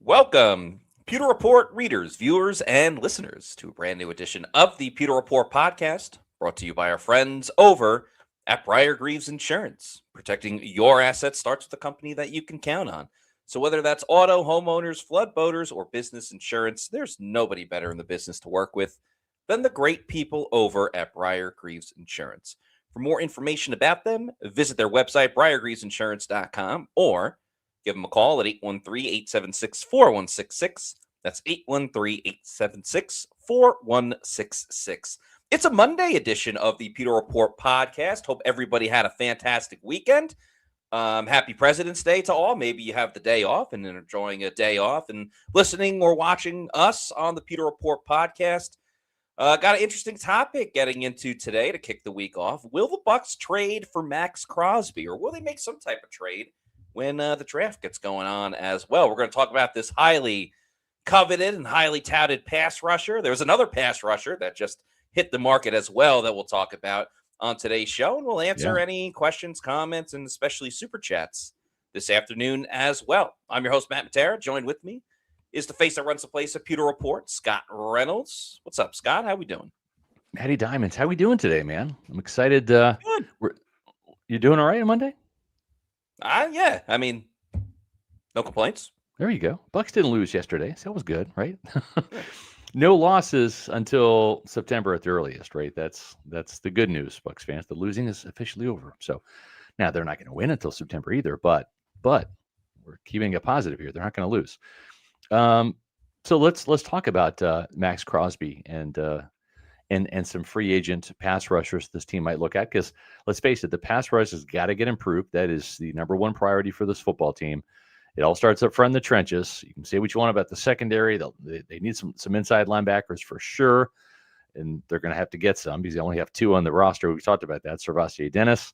Welcome, Pewter Report readers, viewers, and listeners, to a brand new edition of the Pewter Report podcast, brought to you by our friends over at Brier Grieves Insurance. Protecting your assets starts with a company that you can count on. So whether that's auto, homeowners, flood boaters, or business insurance, there's nobody better in the business to work with than the great people over at Brier Grieves Insurance. For more information about them, visit their website, briergrievesinsurance.com, or give them a call at 813-876-4166. That's 813-876-4166. It's a Monday edition of the Pewter Report podcast. Hope everybody had a fantastic weekend. Happy President's Day to all. Maybe you have the day off and enjoying a day off and listening or watching us on the Pewter Report podcast. Got an interesting topic getting into today to kick the week off. Will the Bucs trade for Maxx Crosby, or will they make some type of trade when the draft gets going on as well? We're going to talk about this highly coveted and highly touted pass rusher. There's another pass rusher that just hit the market as well that we'll talk about on today's show, and we'll answer any questions, comments, and especially super chats this afternoon as well. I'm your host, Matt Matera. Joined with me is the face that runs the place at Pewter Report, Scott Reynolds. What's up, Scott? How we doing? Matty Diamonds, how we doing today, man? I'm excited. Good. You doing all right on Monday? Yeah. I mean, no complaints. There you go. Bucs didn't lose yesterday, so that was good, right? No losses until September at the earliest, right? That's the good news, Bucs fans. The losing is officially over. So now they're not going to win until September either, but we're keeping it positive here. They're not going to lose. So let's talk about Maxx Crosby and some free agent pass rushers this team might look at, because let's face it, the pass rush has got to get improved. That is the number one priority for this football team. It all starts up front in the trenches. You can say what you want about the secondary. They need some inside linebackers for sure, and they're going to have to get some because they only have two on the roster. We talked about that. Servastier Dennis,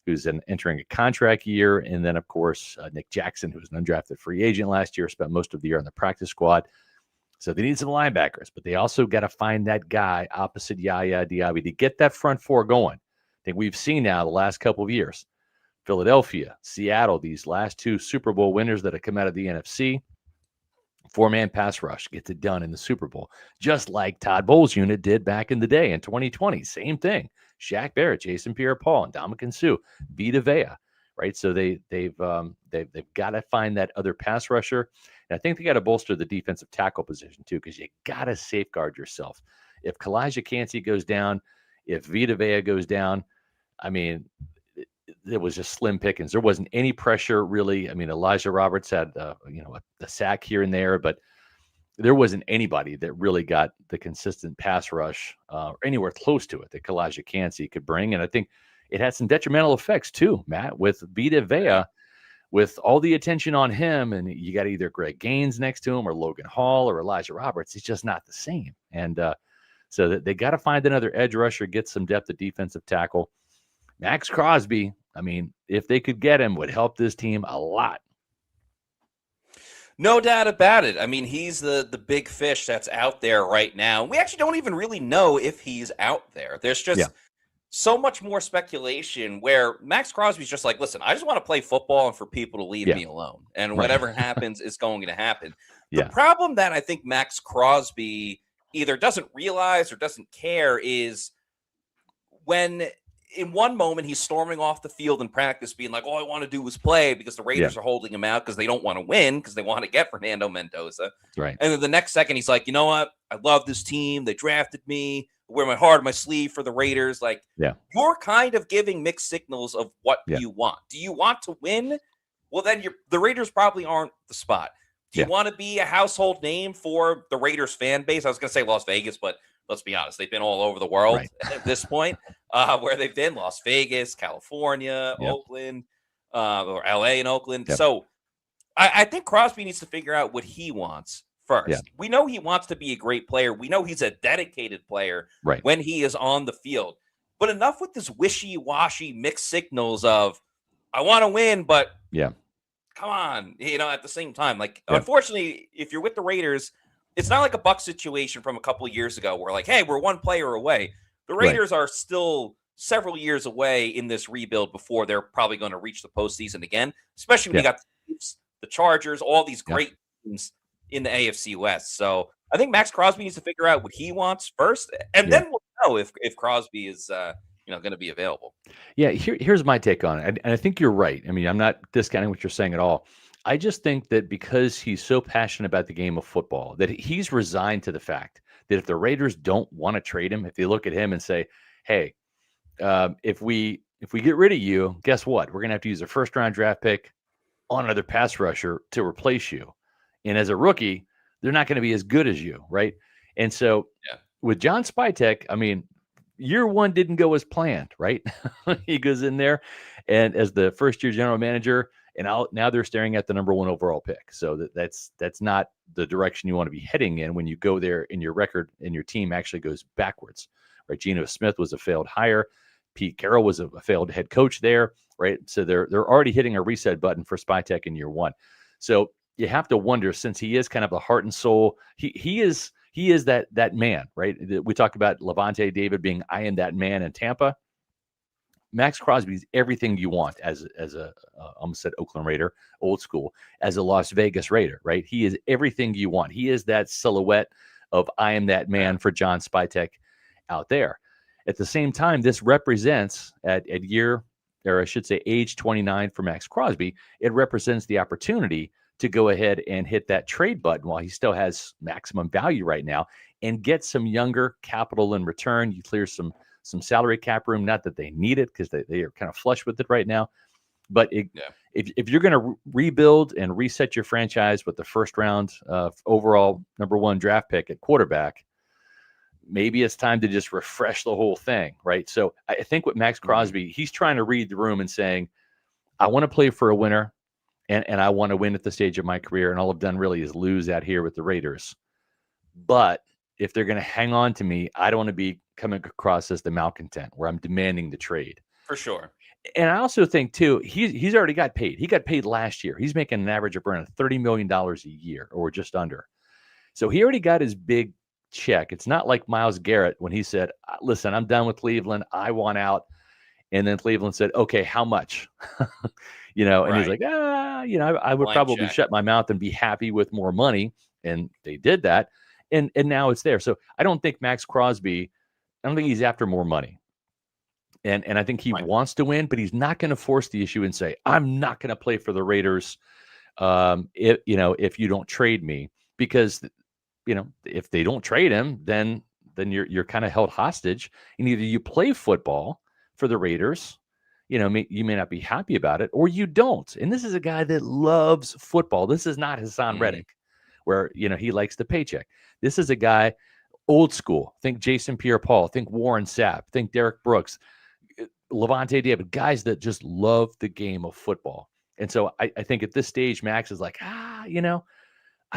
who's entering a contract year, and then, of course, Nick Jackson, who was an undrafted free agent last year, spent most of the year on the practice squad. So they need some linebackers, but they also got to find that guy opposite Yaya Diaby to get that front four going. I think we've seen now the last couple of years, Philadelphia, Seattle, these last two Super Bowl winners that have come out of the NFC, four-man pass rush gets it done in the Super Bowl, just like Todd Bowles' unit did back in the day in 2020. Same thing. Shaq Barrett, Jason Pierre-Paul, and Ndamukong Suh, Vita Vea, right? So they've got to find that other pass rusher. And I think they got to bolster the defensive tackle position too, because you got to safeguard yourself. If Kalijah Kancey goes down, if Vita Vea goes down, I mean, it was just slim pickings. There wasn't any pressure really. I mean, Elijah Roberts had a sack here and there, but there wasn't anybody that really got the consistent pass rush or anywhere close to it that Kalijah Kancey could bring. And I think it had some detrimental effects too, Matt, with Vita Vea, with all the attention on him, and you got either Greg Gaines next to him or Logan Hall or Elijah Roberts. He's just not the same. And so that they got to find another edge rusher, get some depth at defensive tackle. Maxx Crosby, I mean, if they could get him, would help this team a lot. No doubt about it. I mean, he's the big fish that's out there right now. We actually don't even really know if he's out there. There's just so much more speculation where Maxx Crosby's just like, listen, I just want to play football and for people to leave me alone. And whatever happens is going to happen. The problem that I think Maxx Crosby either doesn't realize or doesn't care is when in one moment he's storming off the field in practice being like, all I want to do is play, because the Raiders are holding him out because they don't want to win, because they want to get Fernando Mendoza. Right. And then the next second he's like, you know what? I love this team. They drafted me. I wear my heart on my sleeve for the Raiders. Like, you're kind of giving mixed signals of what you want. Do you want to win? Well, then the Raiders probably aren't the spot. Do you want to be a household name for the Raiders fan base? I was going to say Las Vegas, but let's be honest, they've been all over the world at this point, where they've been Las Vegas, California, Oakland, or LA and Oakland. So I think Crosby needs to figure out what he wants first. We know he wants to be a great player. We know he's a dedicated player when he is on the field. But enough with this wishy-washy mixed signals of, I want to win, but come on, at the same time. Like, unfortunately, if you're with the Raiders, it's not like a Bucs situation from a couple of years ago where, like, hey, we're one player away. The Raiders are still several years away in this rebuild before they're probably going to reach the postseason again, especially when you got the Chiefs, the Chargers, all these great teams in the AFC West. So I think Maxx Crosby needs to figure out what he wants first, and then we'll know if Crosby is going to be available. Yeah, here's my take on it, and I think you're right. I mean, I'm not discounting what you're saying at all. I just think that because he's so passionate about the game of football, that he's resigned to the fact that if the Raiders don't want to trade him, if they look at him and say, "Hey, if we get rid of you, guess what? We're gonna have to use a first round draft pick on another pass rusher to replace you, and as a rookie, they're not going to be as good as you, right?" And so, with John Spytek, I mean, year one didn't go as planned, right? He goes in there, and as the first-year general manager, and now they're staring at the number 1 overall pick. So that's not the direction you want to be heading in when you go there and your record and your team actually goes backwards, right? Geno Smith was a failed hire. Pete Carroll was a failed head coach there, right? So they're already hitting a reset button for Spytek in year one. So you have to wonder, since he is kind of the heart and soul, he is that man, right? We talk about Levante David being I am that man in Tampa. Maxx Crosby is everything you want as a almost said Oakland Raider, old school, as a Las Vegas Raider, right? He is everything you want. He is that silhouette of I am that man for John Spytek out there. At the same time, this represents at year, or I should say age 29 for Maxx Crosby, it represents the opportunity to go ahead and hit that trade button while he still has maximum value right now and get some younger capital in return. You clear some salary cap room, not that they need it because they are kind of flush with it right now. But if you're going to rebuild and reset your franchise with the first round overall number 1 draft pick at quarterback, maybe it's time to just refresh the whole thing, right? So I think with Maxx Crosby, he's trying to read the room and saying, I want to play for a winner, and I want to win at the stage of my career, and all I've done really is lose out here with the Raiders. But if they're going to hang on to me, I don't want to be coming across as the malcontent where I'm demanding the trade. For sure. And I also think, too, he's already got paid. He got paid last year. He's making an average of around $30 million a year or just under. So he already got his big check. It's not like Myles Garrett when he said, listen, I'm done with Cleveland. I want out. And then Cleveland said, okay, how much? And he's like, I would probably shut my mouth and be happy with more money. And they did that. And now it's there. So I don't think Maxx Crosby, I don't think he's after more money. And I think he wants to win, but he's not going to force the issue and say, I'm not going to play for the Raiders if you don't trade me. Because, if they don't trade him, then you're kind of held hostage. And either you play football for the Raiders, you may not be happy about it, or you don't. And this is a guy that loves football. This is not Hassan Reddick, where, he likes the paycheck. This is a guy, old school. Think Jason Pierre-Paul. Think Warren Sapp. Think Derek Brooks. Levante David. Guys that just love the game of football. And so I think at this stage, Max is like, I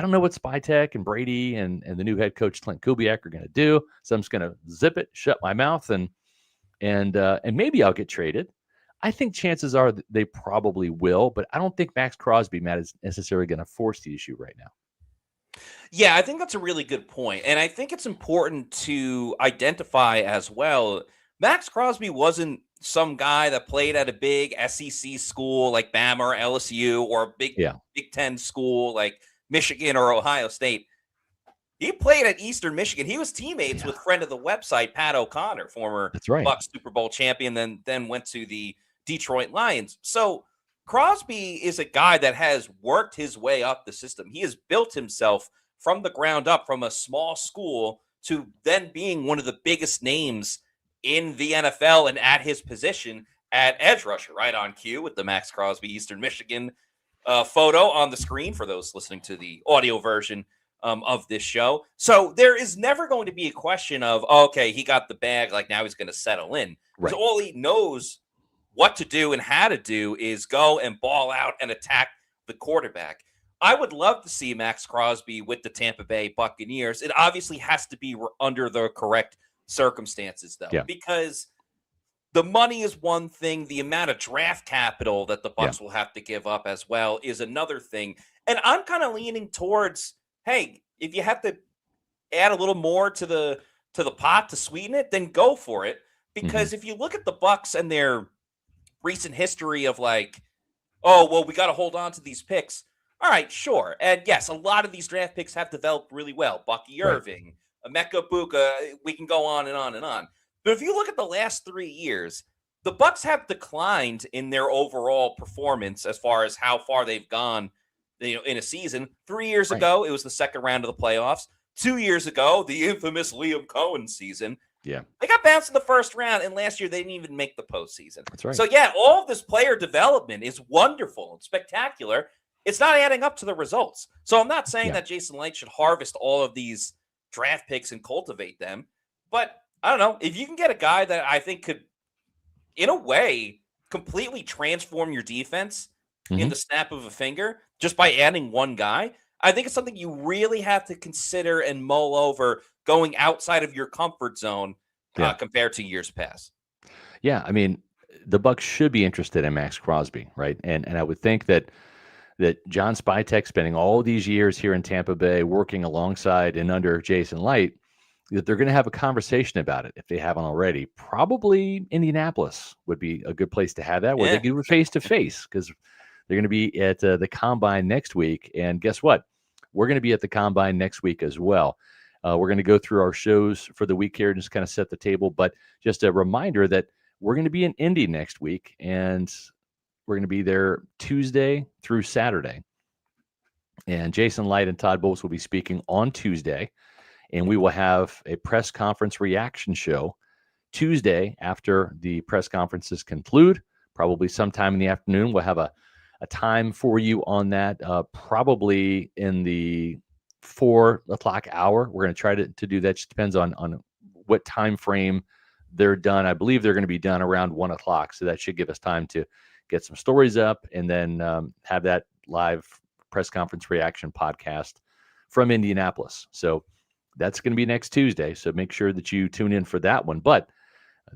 don't know what Spytek and Brady and the new head coach, Clint Kubiak, are going to do. So I'm just going to zip it, shut my mouth, and maybe I'll get traded. I think chances are that they probably will, but I don't think Maxx Crosby, Matt, is necessarily going to force the issue right now. Yeah, I think that's a really good point. And I think it's important to identify as well. Maxx Crosby wasn't some guy that played at a big SEC school like Bama or LSU, or a big Ten school like Michigan or Ohio State. He played at Eastern Michigan. He was teammates with friend of the website, Pat O'Connor, former Bucs Super Bowl champion, then went to the Detroit Lions. So Crosby is a guy that has worked his way up the system. He has built himself from the ground up, from a small school to then being one of the biggest names in the NFL and at his position at edge rusher, right on cue with the Maxx Crosby Eastern Michigan photo on the screen for those listening to the audio version of this show. So there is never going to be a question of, okay, he got the bag, like now he's going to settle in. Right. So all he knows what to do and how to do is go and ball out and attack the quarterback. I would love to see Maxx Crosby with the Tampa Bay Buccaneers. It obviously has to be under the correct circumstances, though, because the money is one thing. The amount of draft capital that the Bucs will have to give up as well is another thing. And I'm kind of leaning towards, hey, if you have to add a little more to the pot to sweeten it, then go for it. Because if you look at the Bucs and their recent history of like, oh, well, we got to hold on to these picks. All right, sure. And yes, a lot of these draft picks have developed really well. Bucky Right. Irving, Emeka Buka, we can go on and on and on. But if you look at the last 3 years, the Bucs have declined in their overall performance as far as how far they've gone, in a season. 3 years Right. ago, it was the second round of the playoffs. 2 years ago, the infamous Liam Cohen season. Yeah. They got bounced in the first round, and last year they didn't even make the postseason. That's right. So yeah, all of this player development is wonderful and spectacular. It's not adding up to the results. So I'm not saying that Jason Light should harvest all of these draft picks and cultivate them. But I don't know. If you can get a guy that I think could, in a way, completely transform your defense in the snap of a finger just by adding one guy, I think it's something you really have to consider and mull over going outside of your comfort zone compared to years past. Yeah, I mean, the Bucs should be interested in Maxx Crosby, right? And I would think that John Spytek spending all these years here in Tampa Bay working alongside and under Jason Light, that they're going to have a conversation about it if they haven't already. Probably Indianapolis would be a good place to have that, where they do it face to face, because they're going to be at the Combine next week. And guess what? We're going to be at the Combine next week as well. We're going to go through our shows for the week here and just kind of set the table. But just a reminder that we're going to be in Indy next week, and we're going to be there Tuesday through Saturday. And Jason Light and Todd Bowles will be speaking on Tuesday. And we will have a press conference reaction show Tuesday after the press conferences conclude, probably sometime in the afternoon. We'll have a time for you on that, probably in the 4 o'clock hour. We're going to try to do that. Just depends on what time frame they're done. I believe they're going to be done around 1 o'clock. So that should give us time to get some stories up and then have that live press conference reaction podcast from Indianapolis. So that's going to be next Tuesday. So make sure that you tune in for that one. But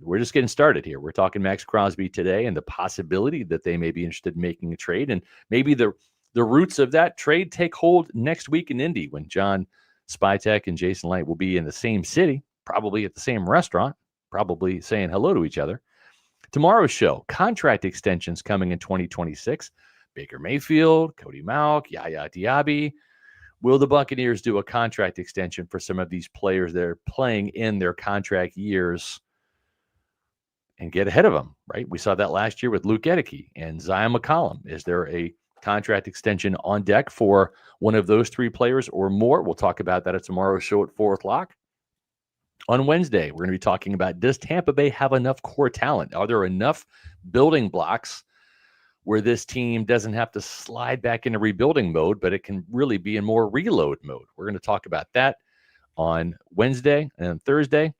we're just getting started here. We're talking Maxx Crosby today and the possibility that they may be interested in making a trade. And maybe the roots of that trade take hold next week in Indy when John Spytek and Jason Light will be in the same city, probably at the same restaurant, probably saying hello to each other. Tomorrow's show, contract extensions coming in 2026. Baker Mayfield, Cody Mauch, Yaya Diaby. Will the Buccaneers do a contract extension for some of these players that are playing in their contract years and get ahead of them, right? We saw that last year with Luke Gedeke and Zion McCollum. Is there a contract extension on deck for one of those three players or more? We'll talk about that at tomorrow's show at 4 o'clock. On Wednesday, we're going to be talking about, does Tampa Bay have enough core talent? Are there enough building blocks where this team doesn't have to slide back into rebuilding mode, but it can really be in more reload mode? We're going to talk about that on Wednesday. And then Thursday,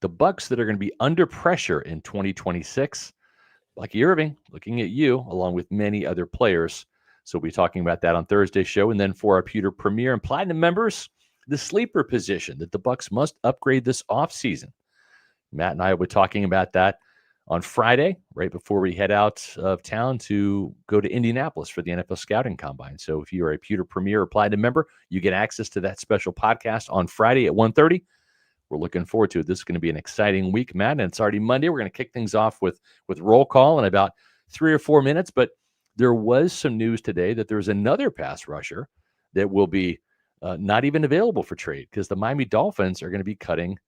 the Bucs that are going to be under pressure in 2026. Bucky Irving, looking at you, along with many other players. So we'll be talking about that on Thursday's show. And then for our Pewter Premier and Platinum members, the sleeper position that the Bucs must upgrade this offseason. Matt and I will be talking about that on Friday, right before we head out of town to go to Indianapolis for the NFL Scouting Combine. So if you are a Pewter Premier or Platinum member, you get access to that special podcast on Friday at 1:30. We're looking forward to it. This is going to be an exciting week, Matt, and it's already Monday. We're going to kick things off with roll call in about 3 or 4 minutes. But there was some news today that there's another pass rusher that will be not even available for trade because the Miami Dolphins are going to be cutting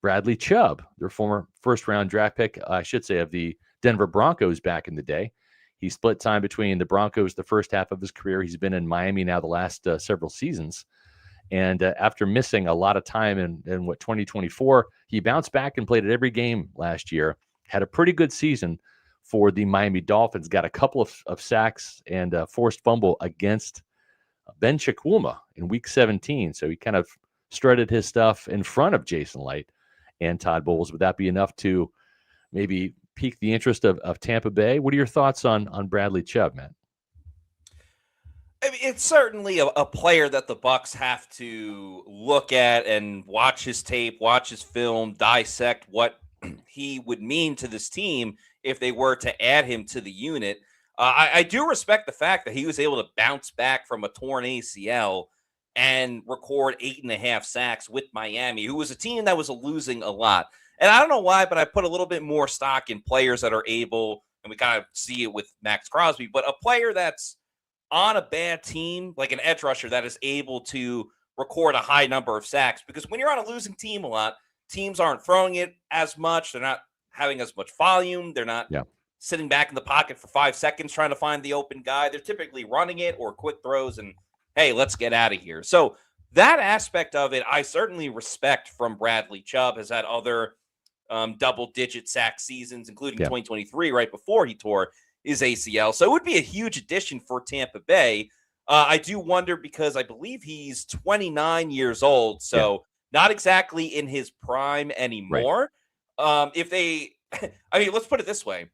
Bradley Chubb, their former first-round draft pick, I should say, of the Denver Broncos back in the day. He split time between the Broncos the first half of his career. He's been in Miami now the last several seasons. And after missing a lot of time in 2024, he bounced back and played at every game last year. Had a pretty good season for the Miami Dolphins. Got a couple of sacks and a forced fumble against Ben Chukwuma in Week 17. So he kind of strutted his stuff in front of Jason Light and Todd Bowles. Would that be enough to maybe pique the interest of Tampa Bay? What are your thoughts on Bradley Chubb, man? I mean, it's certainly a player that the Bucs have to look at and watch his tape, watch his film, dissect what he would mean to this team if they were to add him to the unit. I do respect the fact that he was able to bounce back from a torn ACL and record 8.5 sacks with Miami, who was a team that was losing a lot. And I don't know why, but I put a little bit more stock in players that are able, and we kind of see it with Maxx Crosby, but a player that's on a bad team, like an edge rusher that is able to record a high number of sacks. Because when you're on a losing team a lot, teams aren't throwing it as much. They're not having as much volume. They're not sitting back in the pocket for 5 seconds trying to find the open guy. They're typically running it or quick throws and, hey, let's get out of here. So that aspect of it, I certainly respect from Bradley Chubb. Has had other double-digit sack seasons, including 2023, right before he tore his ACL. So it would be a huge addition for Tampa Bay. I do wonder because I believe he's 29 years old, so not exactly in his prime anymore. If they, I mean, let's put it this way.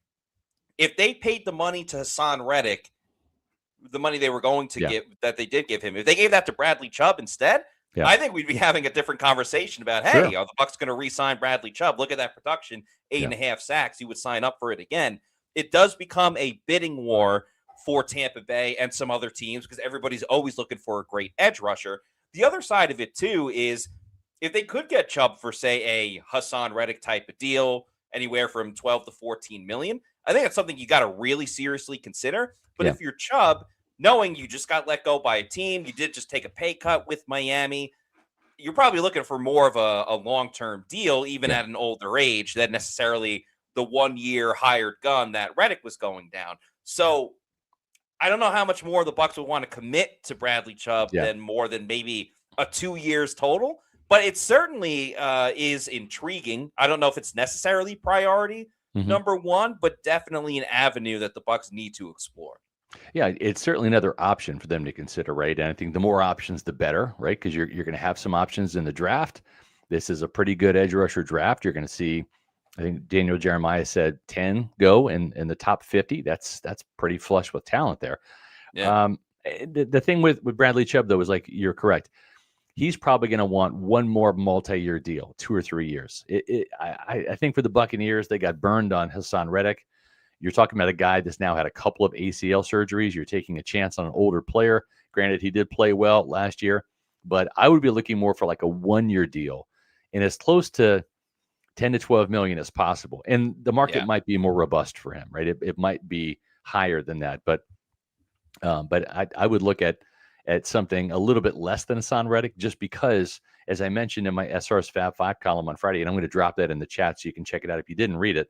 If they paid the money to Hassan Reddick, the money they were going to give, that they did give him, if they gave that to Bradley Chubb instead, I think we'd be having a different conversation about, hey, are the Bucs going to re-sign Bradley Chubb? Look at that production, 8.5 sacks. You would sign up for it again. It does become a bidding war for Tampa Bay and some other teams because everybody's always looking for a great edge rusher. The other side of it, too, is if they could get Chubb for, say, a Hassan Reddick type of deal, anywhere from 12 to 14 million, I think that's something you got to really seriously consider. But if you're Chubb, knowing you just got let go by a team, you did just take a pay cut with Miami, you're probably looking for more of a long-term deal, even at an older age, than necessarily the 1-year hired gun that Reddick was going down. So I don't know how much more the Bucs would want to commit to Bradley Chubb than more than maybe a 2 years total. But it certainly is intriguing. I don't know if it's necessarily priority number one, but definitely an avenue that the Bucs need to explore. Yeah, it's certainly another option for them to consider, right? And I think the more options, the better, right? Because you're going to have some options in the draft. This is a pretty good edge rusher draft. You're going to see, I think Daniel Jeremiah said 10 go in the top 50. That's pretty flush with talent there. The thing with Bradley Chubb, though, is like, you're correct. He's probably going to want one more multi-year deal, 2 or 3 years. I think for the Buccaneers, they got burned on Hassan Reddick. You're talking about a guy that's now had a couple of ACL surgeries. You're taking a chance on an older player. Granted, he did play well last year, but I would be looking more for like a 1-year deal and as close to 10 to 12 million as possible. And the market might be more robust for him, right? It might be higher than that, but I would look at something a little bit less than Hassan Reddick, just because, as I mentioned in my SR's Fab 5 column on Friday, and I'm going to drop that in the chat so you can check it out if you didn't read it.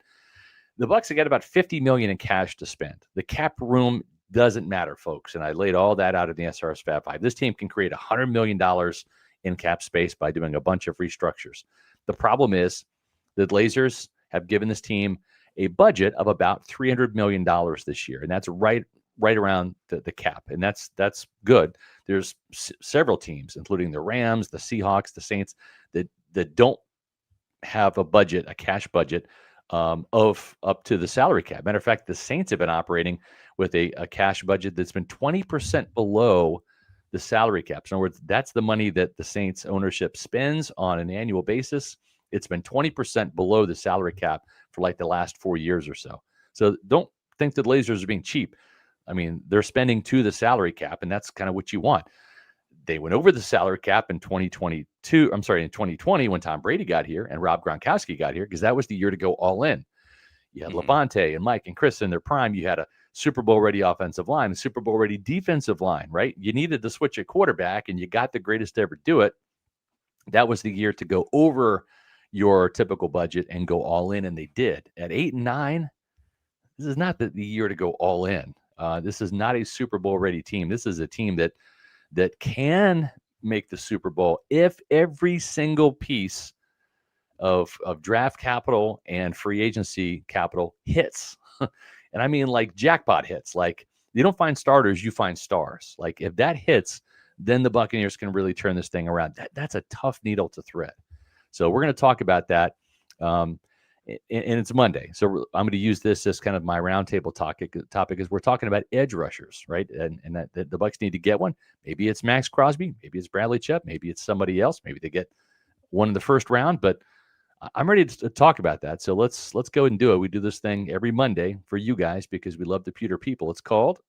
The Bucs have got about $50 million in cash to spend. The cap room doesn't matter, folks, and I laid all that out in the SR's Fab 5. This team can create $100 million in cap space by doing a bunch of restructures. The problem is the Glazers have given this team a budget of about $300 million this year, and that's right around the cap, and that's good. There's several teams, including the Rams, the Seahawks, the Saints, that don't have a budget, a cash budget, of up to the salary cap. Matter of fact, the Saints have been operating with a cash budget that's been 20% below the salary cap. So in other words, that's the money that the Saints ownership spends on an annual basis. It's been 20% below the salary cap for like the last 4 years or so. So don't think the Blazers are being cheap. I mean, they're spending to the salary cap, and that's kind of what you want. They went over the salary cap in 2020 when Tom Brady got here and Rob Gronkowski got here, because that was the year to go all in. You had Levante and Mike and Chris in their prime. You had a Super Bowl ready offensive line, a Super Bowl ready defensive line, right? You needed to switch a quarterback, and you got the greatest to ever do it. That was the year to go over your typical budget and go all in, and they did. At 8 and 9, this is not the year to go all in. This is not a Super Bowl ready team. This is a team that can make the Super Bowl if every single piece of draft capital and free agency capital hits. And I mean, like, jackpot hits. Like, you don't find starters, you find stars. Like, if that hits, then the Buccaneers can really turn this thing around. That's a tough needle to thread. So we're going to talk about that. And it's Monday. So I'm going to use this as kind of my roundtable topic is we're talking about edge rushers, right? And that the Bucs need to get one. Maybe it's Maxx Crosby. Maybe it's Bradley Chubb. Maybe it's somebody else. Maybe they get one in the first round. But I'm ready to talk about that. So let's go and do it. We do this thing every Monday for you guys because we love the Pewter people. It's called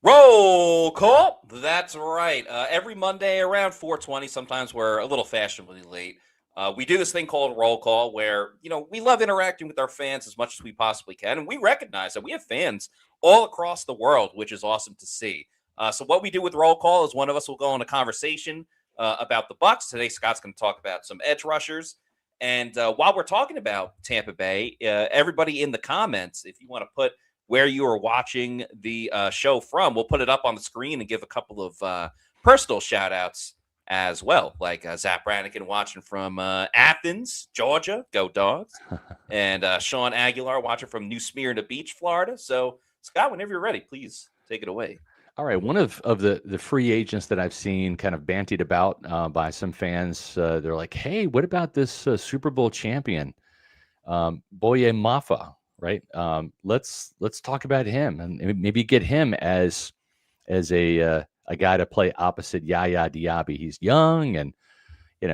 Roll Call. That's right. Every Monday around 4:20. Sometimes we're a little fashionably late. We do this thing called Roll Call where, we love interacting with our fans as much as we possibly can. And we recognize that we have fans all across the world, which is awesome to see. So what we do with roll call is one of us will go on a conversation about the Bucs. Today, Scott's going to talk about some edge rushers. And while we're talking about Tampa Bay, everybody in the comments, if you want to put where you are watching the show from, we'll put it up on the screen and give a couple of personal shout outs as well. Like Zach Brannigan watching from Athens, Georgia, go Dogs. And Sean Aguilar watching from New Smyrna Beach, Florida. So Scott, whenever you're ready, please take it away. All right. One of the free agents that I've seen kind of bantied about by some fans, they're like, hey, what about this Super Bowl champion, Boye Mafa, right? Let's talk about him and maybe get him as a guy to play opposite Yaya Diaby. He's young and,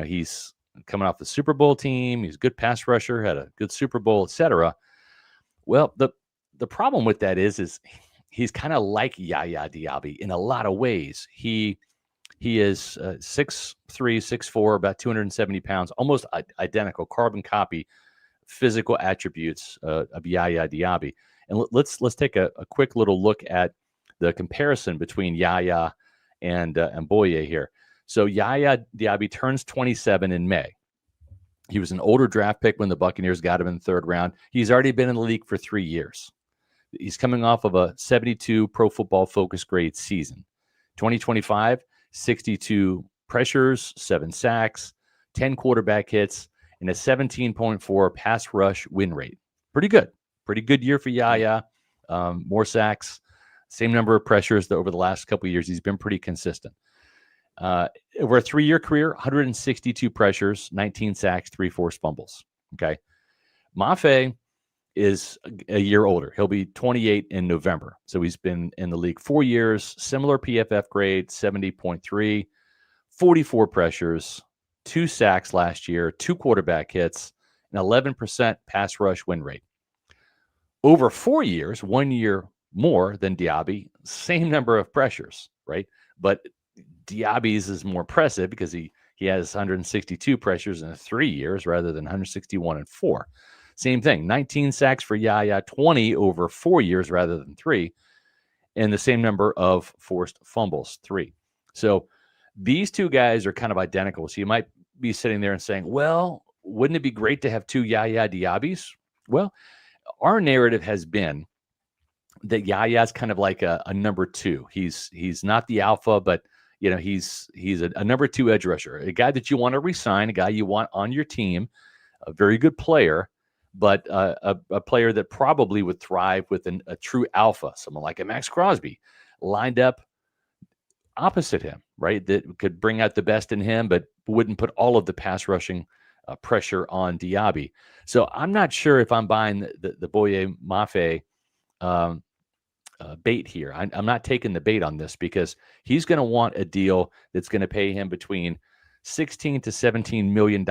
he's coming off the Super Bowl team. He's a good pass rusher, had a good Super Bowl, etc. Well, the problem with that is he's kind of like Yaya Diaby in a lot of ways. He is 6'3", 6'4", about 270 pounds, almost identical, carbon copy physical attributes of Yaya Diaby. And let's take a quick little look at the comparison between Yaya and Boye here. So Yaya Diaby turns 27 in May. He was an older draft pick when the Buccaneers got him in the third round. He's already been in the league for 3 years. He's coming off of a 72 Pro Football Focus grade season. 2025, 62 pressures, 7 sacks, 10 quarterback hits, and a 17.4 pass rush win rate. Pretty good. Pretty good year for Yaya. More sacks, same number of pressures over the last couple of years. He's been pretty consistent. Over a 3-year career, 162 pressures, 19 sacks, 3 forced fumbles. Okay. Mafe is a year older. He'll be 28 in November. So he's been in the league 4 years, similar PFF grade, 70.3, 44 pressures, 2 sacks last year, 2 quarterback hits, an 11% pass rush win rate. Over 4 years, 1 year more than Diaby, same number of pressures, right? But Diaby's is more impressive because he has 162 pressures in 3 years rather than 161 in 4. Same thing, 19 sacks for Yaya, 20 over 4 years rather than 3, and the same number of forced fumbles, 3. So these two guys are kind of identical. So you might be sitting there and saying, well, wouldn't it be great to have 2 Yaya Diabys? Well, our narrative has been that Yaya's kind of like a number 2. He's not the alpha, but he's a number 2 edge rusher, a guy that you want to re-sign, a guy you want on your team, a very good player, but a player that probably would thrive with a true alpha, someone like a Maxx Crosby, lined up opposite him, right? That could bring out the best in him, but wouldn't put all of the pass rushing pressure on Diaby. So I'm not sure if I'm buying the Boye Mafe bait here. I'm not taking the bait on this because he's going to want a deal that's going to pay him between $16 to $17 million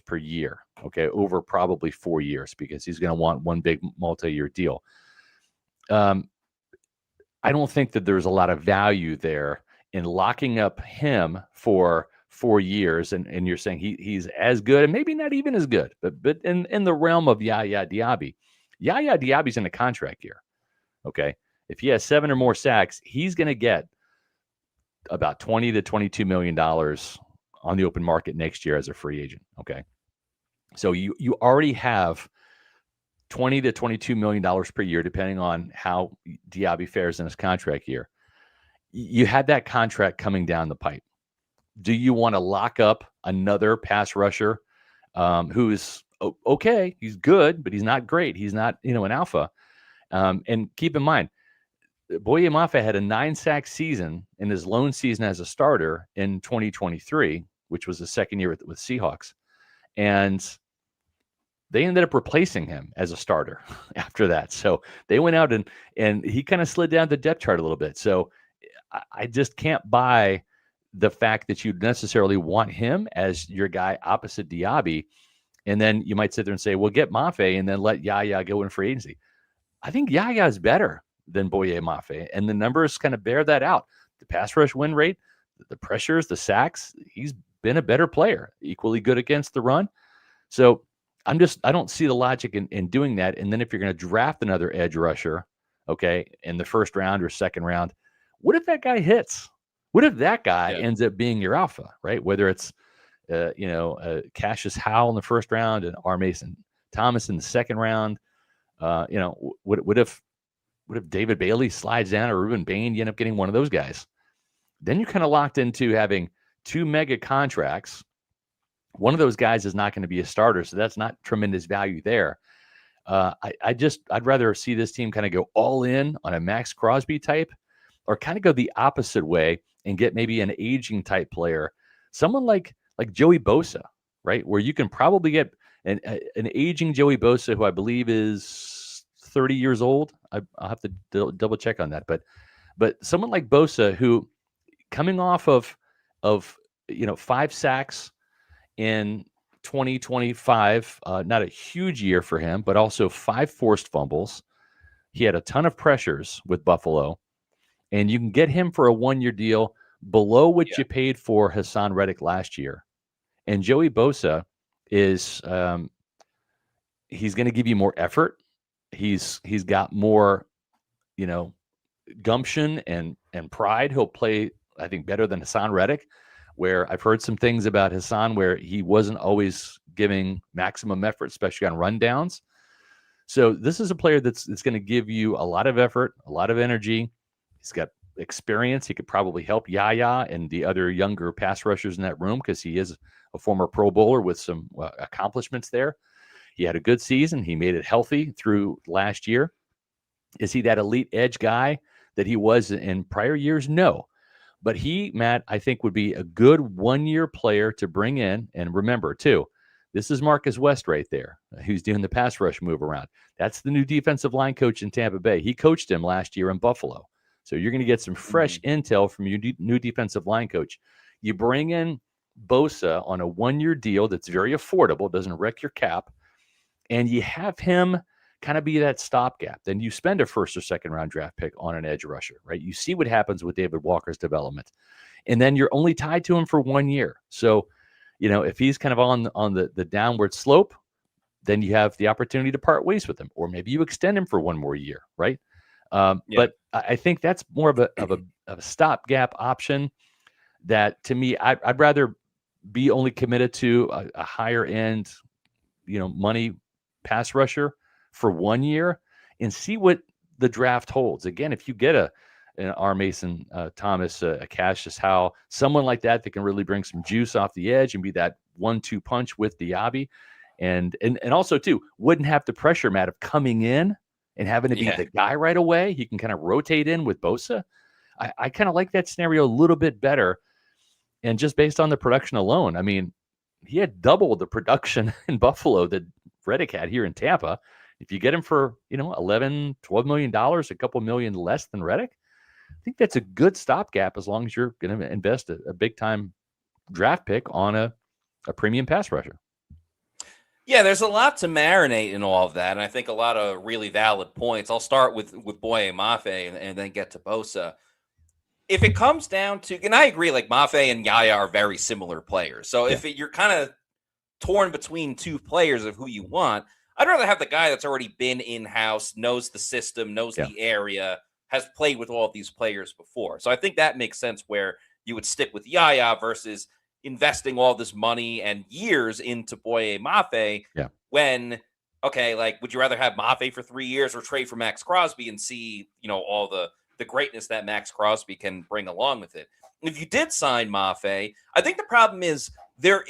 per year, okay, over probably 4 years, because he's going to want one big multi-year deal. I don't think that there's a lot of value there in locking up him for 4 years, and you're saying he's as good, and maybe not even as good, but in the realm of Yaya Diaby. Yaya Diaby's in a contract year, okay? If he has 7 or more sacks, he's going to get about $20 to $22 million on the open market next year as a free agent, okay? So you already have $20 to $22 million per year, depending on how Diaby fares in his contract year. You had that contract coming down the pipe. Do you want to lock up another pass rusher who is okay? He's good, but he's not great. He's not, an alpha. And keep in mind, Boye Mafe had a 9-sack season in his lone season as a starter in 2023, which was the second year with Seahawks. And they ended up replacing him as a starter after that. So they went out and he kind of slid down the depth chart a little bit. So I just can't buy the fact that you necessarily want him as your guy opposite Diaby. And then you might sit there and say, well, get Mafe and then let Yaya go in free agency. I think Yaya is better than Boye Mafe, and the numbers kind of bear that out. The pass rush win rate, the pressures, the sacks, he's been a better player, equally good against the run. So I don't see the logic in doing that. And then if you're going to draft another edge rusher, okay, in the first round or second round, What if that guy hits? What if that guy ends up being your alpha, right? Whether it's, Cassius Howell in the first round and R. Mason Thomas in the second round. What if David Bailey slides down or Ruben Bain, you end up getting one of those guys? Then you're kind of locked into having 2 mega contracts. One of those guys is not going to be a starter, so that's not tremendous value there. I'd rather see this team kind of go all in on a Maxx Crosby type, or kind of go the opposite way and get maybe an aging type player, someone like Joey Bosa, right? Where you can probably get an aging Joey Bosa, who I believe is 30 years old. I'll have to double check on that, but someone like Bosa, who coming off of 5 sacks in 2025, not a huge year for him, but also 5 forced fumbles. He had a ton of pressures with Buffalo, and you can get him for a 1-year deal below what you paid for Hassan Reddick last year. And Joey Bosa is he's going to give you more effort. He's got more, gumption and pride. He'll play, I think, better than Hassan Reddick, where I've heard some things about Hassan where he wasn't always giving maximum effort, especially on rundowns. So this is a player that's going to give you a lot of effort, a lot of energy. He's got experience. He could probably help Yaya and the other younger pass rushers in that room, because he is a former Pro Bowler with some accomplishments there. He had a good season. He made it healthy through last year. Is he that elite edge guy that he was in prior years? No. But he, Matt, I think would be a good 1-year player to bring in. And remember, too, this is Marcus West right there, who's doing the pass rush move around. That's the new defensive line coach in Tampa Bay. He coached him last year in Buffalo. So you're going to get some fresh intel from your new defensive line coach. You bring in Bosa on a 1-year deal that's very affordable, doesn't wreck your cap, and you have him kind of be that stopgap. Then you spend a 1st or 2nd round draft pick on an edge rusher, right? You see what happens with David Walker's development, and then you're only tied to him for 1 year. So, if he's kind of on the downward slope, then you have the opportunity to part ways with him, or maybe you extend him for 1 more year, right? But I think that's more of a stopgap option. That, to me, I'd rather be only committed to a higher end, money pass rusher for 1 year and see what the draft holds. Again, if you get an R. Mason Thomas, a Cassius Howell, someone like that can really bring some juice off the edge and be that 1-2 punch with Diaby, and also too wouldn't have the pressure, Matt, of coming in and having to be the guy right away. He can kind of rotate in with Bosa. I kind of like that scenario a little bit better. And just based on the production alone, I mean, he had double the production in Buffalo that Reddick had here in Tampa. If you get him for, $11, $12 million, a couple million less than Reddick, I think that's a good stopgap as long as you're going to invest a big-time draft pick on a premium pass rusher. Yeah, there's a lot to marinate in all of that, and I think a lot of really valid points. I'll start with Boye Mafe and then get to Bosa. If it comes down to, and I agree, like Mafe and Yaya are very similar players. So if you're kind of torn between 2 players of who you want, I'd rather have the guy that's already been in-house, knows the system, knows the area, has played with all of these players before. So I think that makes sense where you would stick with Yaya versus investing all this money and years into Boye Mafe when, would you rather have Mafe for 3 years or trade for Maxx Crosby and see, all the greatness that Maxx Crosby can bring along with it? If you did sign Mafe, I think the problem is there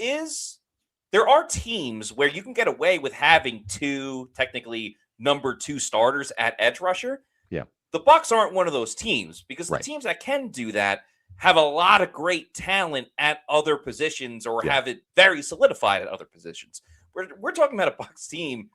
are teams where you can get away with having 2 technically number 2 starters at edge rusher. Yeah. The Bucs aren't one of those teams, because the teams that can do that have a lot of great talent at other positions, or have it very solidified at other positions. We're talking about a Bucs team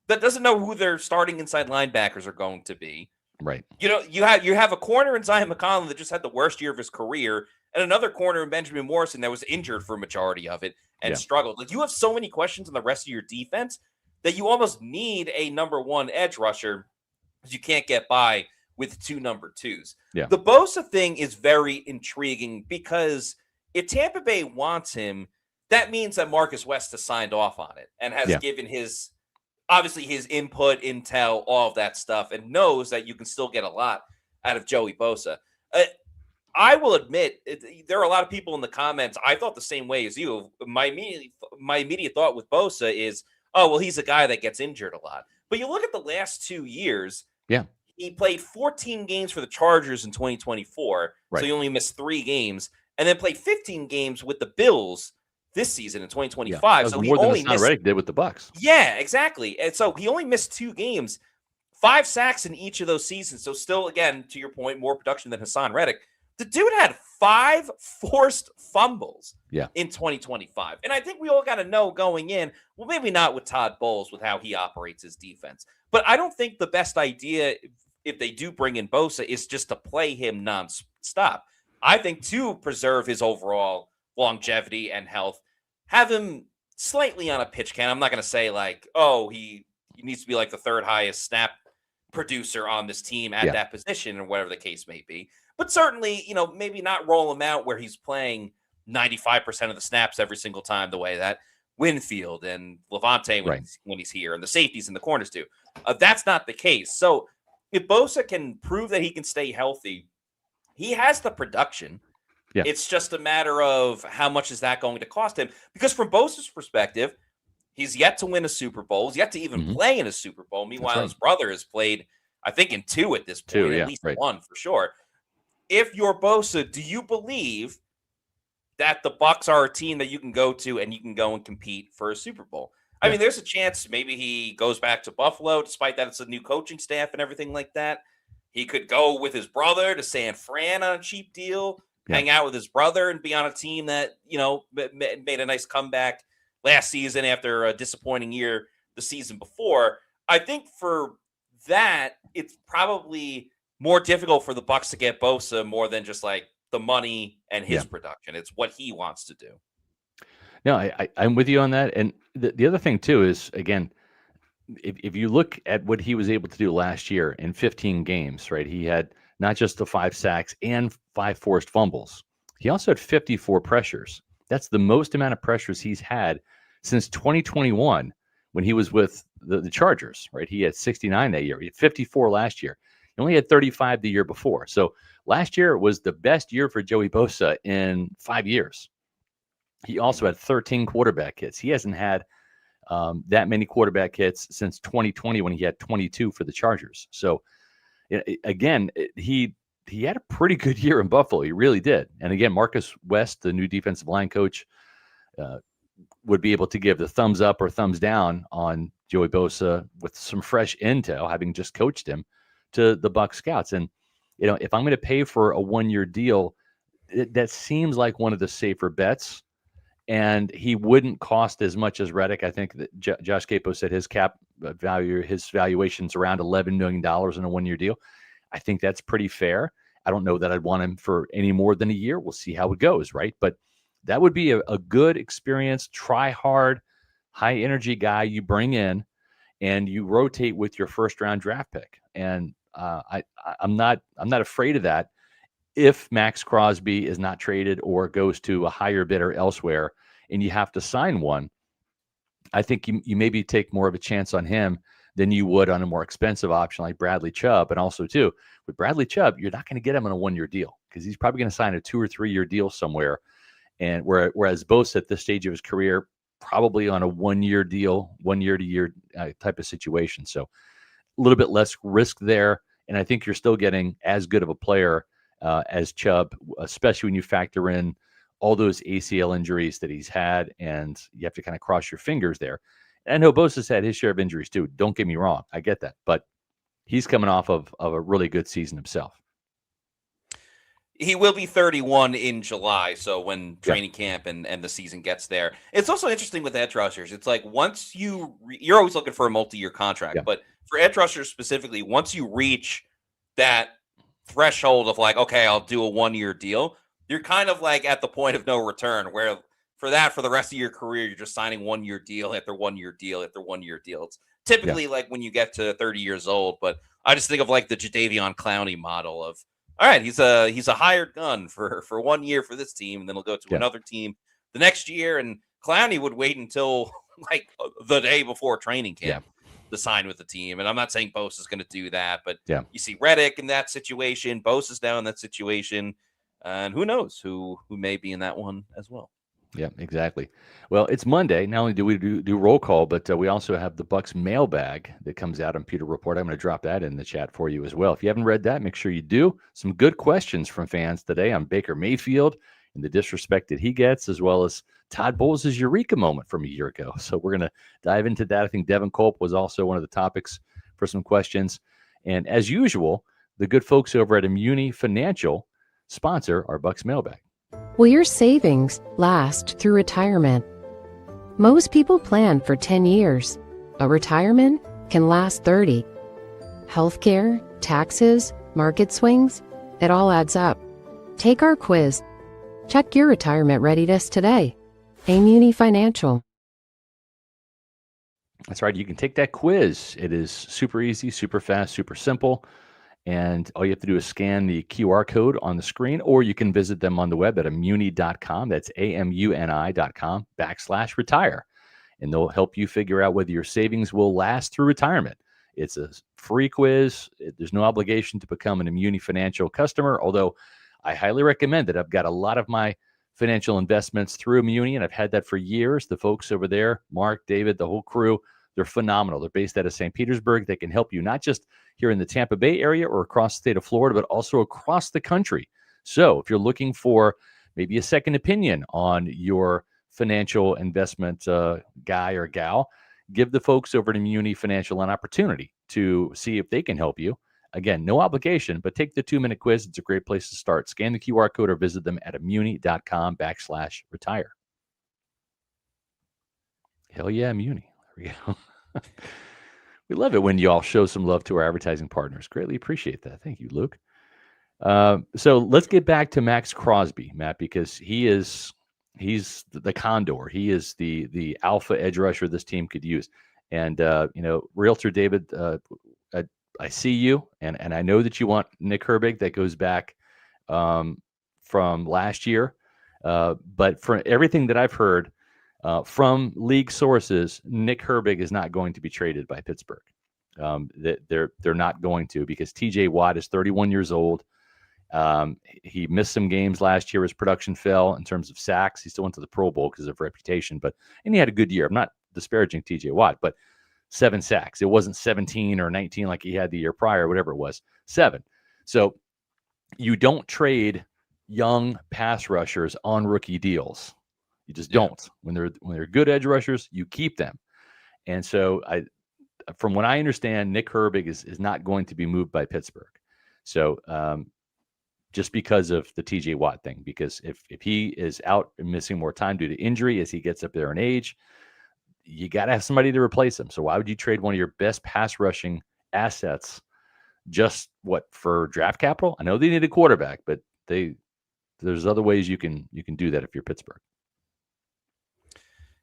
that doesn't know who their starting inside linebackers are going to be. Right. You have a corner in Zion McCollum that just had the worst year of his career, and another corner in Benjamin Morrison that was injured for a majority of it and struggled. Like, you have so many questions on the rest of your defense that you almost need a number 1 edge rusher, because you can't get by with 2 number 2s. Yeah. The Bosa thing is very intriguing, because if Tampa Bay wants him, that means that Marcus West has signed off on it and has given his input, intel, all of that stuff, and knows that you can still get a lot out of Joey Bosa. I will admit, there are a lot of people in the comments. I thought the same way as you. My immediate thought with Bosa is, oh, well, he's a guy that gets injured a lot. But you look at the last 2 years. Yeah. He played 14 games for the Chargers in 2024. Right. So he only missed 3 games. And then played 15 games with the Bills this season in 2025. Yeah. So more he than only missed. Reddick did with the Bucs. Yeah, exactly. And so he only missed 2 games, 5 sacks in each of those seasons. So still, again, to your point, more production than Hassan Reddick. The dude had 5 forced fumbles in 2025. And I think we all got to know going in, well, maybe not with Todd Bowles with how he operates his defense. But I don't think the best idea, if they do bring in Bosa, is just to play him nonstop. I think to preserve his overall longevity and health, have him slightly on a pitch count. I'm not going to say like, oh, he needs to be like the 3rd highest snap producer on this team at that position or whatever the case may be. But certainly, maybe not roll him out where he's playing 95% of the snaps every single time the way that Winfield and Levante when he's here and the safeties and the corners do. That's not the case. So if Bosa can prove that he can stay healthy, he has the production. Yeah. It's just a matter of how much is that going to cost him? Because from Bosa's perspective, he's yet to win a Super Bowl. He's yet to even play in a Super Bowl. Meanwhile, his brother has played, I think, in 2 at this point, at least 1 for sure. If you're Bosa, do you believe that the Bucs are a team that you can go to and you can go and compete for a Super Bowl? I mean, there's a chance maybe he goes back to Buffalo, despite that it's a new coaching staff and everything like that. He could go with his brother to San Fran on a cheap deal, hang out with his brother and be on a team that, made a nice comeback last season after a disappointing year the season before. I think for that, it's probably more difficult for the Bucs to get Bosa more than just like the money and his production. It's what he wants to do. No, I'm with you on that. And the other thing too is, again, if you look at what he was able to do last year in 15 games, right? He had not just the 5 sacks and 5 forced fumbles. He also had 54 pressures. That's the most amount of pressures he's had since 2021 when he was with the Chargers, right? He had 69 that year. He had 54 last year. He only had 35 the year before. So last year was the best year for Joey Bosa in 5 years. He also had 13 quarterback hits. He hasn't had that many quarterback hits since 2020 when he had 22 for the Chargers. So again, he had a pretty good year in Buffalo. He really did. And again, Marcus West, the new defensive line coach, would be able to give the thumbs up or thumbs down on Joey Bosa with some fresh intel, having just coached him, to the Bucs scouts. And, if I'm going to pay for a 1-year deal, that seems like one of the safer bets. And he wouldn't cost as much as Reddick. I think that Josh Capo said his cap value, his valuation's around $11 million in a 1-year deal. I think that's pretty fair. I don't know that I'd want him for any more than a year. We'll see how it goes, right? But that would be a good experience, try hard, high energy guy you bring in, and you rotate with your 1st-round draft pick. And I'm not afraid of that if Maxx Crosby is not traded or goes to a higher bidder elsewhere and you have to sign one. I think you maybe take more of a chance on him than you would on a more expensive option like Bradley Chubb. And also, too, with Bradley Chubb, you're not going to get him on a 1-year deal because he's probably going to sign a 2 or 3-year deal somewhere. And whereas Bosa at this stage of his career, probably on a 1-year deal, 1 year to year type of situation. So a little bit less risk there. And I think you're still getting as good of a player as Chubb, especially when you factor in all those ACL injuries that he's had, and you have to kind of cross your fingers there. And I know Bosa's had his share of injuries too. Don't get me wrong. I get that. But he's coming off of a really good season himself. He will be 31 in July, so when training camp and the season gets there. It's also interesting with edge rushers. It's like once you're always looking for a multi-year contract, but for edge rushers specifically, once you reach that threshold of like, okay, I'll do a 1-year deal, you're kind of like at the point of no return, where for the rest of your career, you're just signing 1-year deal after 1-year deal after 1-year deal. It's typically like when you get to 30 years old, but I just think of like the Jadeveon Clowney model of, all right, he's a hired gun for 1 year for this team, and then he'll go to another team the next year. And Clowney would wait until like the day before training camp to sign with the team. And I'm not saying Bosa is going to do that, but you see Reddick in that situation. Bosa's now in that situation. And who knows who may be in that one as well. Yeah, exactly. Well, it's Monday. Not only do we do roll call, but we also have the Bucs mailbag that comes out on Peter Report. I'm going to drop that in the chat for you as well. If you haven't read that, make sure you do. Some good questions from fans today on Baker Mayfield and the disrespect that he gets, as well as Todd Bowles' Eureka moment from a year ago. So we're going to dive into that. I think Devin Culp was also one of the topics for some questions. And as usual, the good folks over at Immuni Financial sponsor our Bucs mailbag. Will your savings last through retirement? Most people plan for 10 years. A retirement can last 30. Healthcare, taxes, market swings, it all adds up. Take our quiz. Check your retirement readiness today. Immuni Financial. That's right. You can take that quiz. It is super easy, super fast, super simple. And all you have to do is scan the QR code on the screen, or you can visit them on the web at immuni.com. That's AMUNI.com/retire. And they'll help you figure out whether your savings will last through retirement. It's a free quiz. There's no obligation to become an Immuni Financial customer, although I highly recommend it. I've got a lot of my financial investments through Immuni, and I've had that for years. The folks over there, Mark, David, the whole crew, they're phenomenal. They're based out of St. Petersburg. They can help you not just here in the Tampa Bay area or across the state of Florida, but also across the country. So if you're looking for maybe a second opinion on your financial investment guy or gal, give the folks over at Immuni Financial an opportunity to see if they can help you. Again, no obligation, but take the 2-minute quiz. It's a great place to start. Scan the QR code or visit them at immuni.com/retire. Hell yeah, Immuni. There we go. We love it when you all show some love to our advertising partners. Greatly appreciate that. Thank you, Luke. So let's get back to Maxx Crosby, Matt, because he's the condor. He is the alpha edge rusher this team could use. And Realtor David, I see you, and I know that you want Nick Herbig. That goes back from last year. But for everything that I've heard, from league sources, Nick Herbig is not going to be traded by Pittsburgh. They're not going to, because TJ Watt is 31 years old. He missed some games last year. His production fell in terms of sacks. He still went to the Pro Bowl because of reputation, and he had a good year. I'm not disparaging TJ Watt, but 7 sacks. It wasn't 17 or 19 like he had the year prior, whatever it was, 7. So you don't trade young pass rushers on rookie deals. You just don't. When they're good edge rushers, you keep them. And so from what I understand, Nick Herbig is not going to be moved by Pittsburgh. So just because of the TJ Watt thing, because if he is out and missing more time due to injury as he gets up there in age, you got to have somebody to replace him. So why would you trade one of your best pass rushing assets just for draft capital? I know they need a quarterback, but there's other ways you can do that if you're Pittsburgh.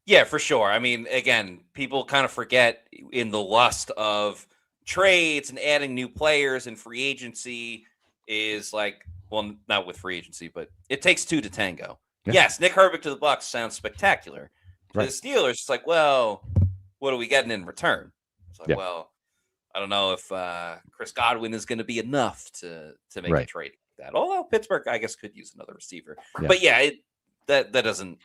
Yeah, for sure. I mean, again, people kind of forget in the lust of trades and adding new players and free agency is like, well, not with free agency, but it takes 2 to tango. Yeah. Yes, Nick Herbig to the Bucs sounds spectacular. To the Steelers, it's like, well, what are we getting in return? It's like, well, I don't know if Chris Godwin is going to be enough to make a trade like that. Although Pittsburgh, I guess, could use another receiver. Yeah. But yeah, that doesn't.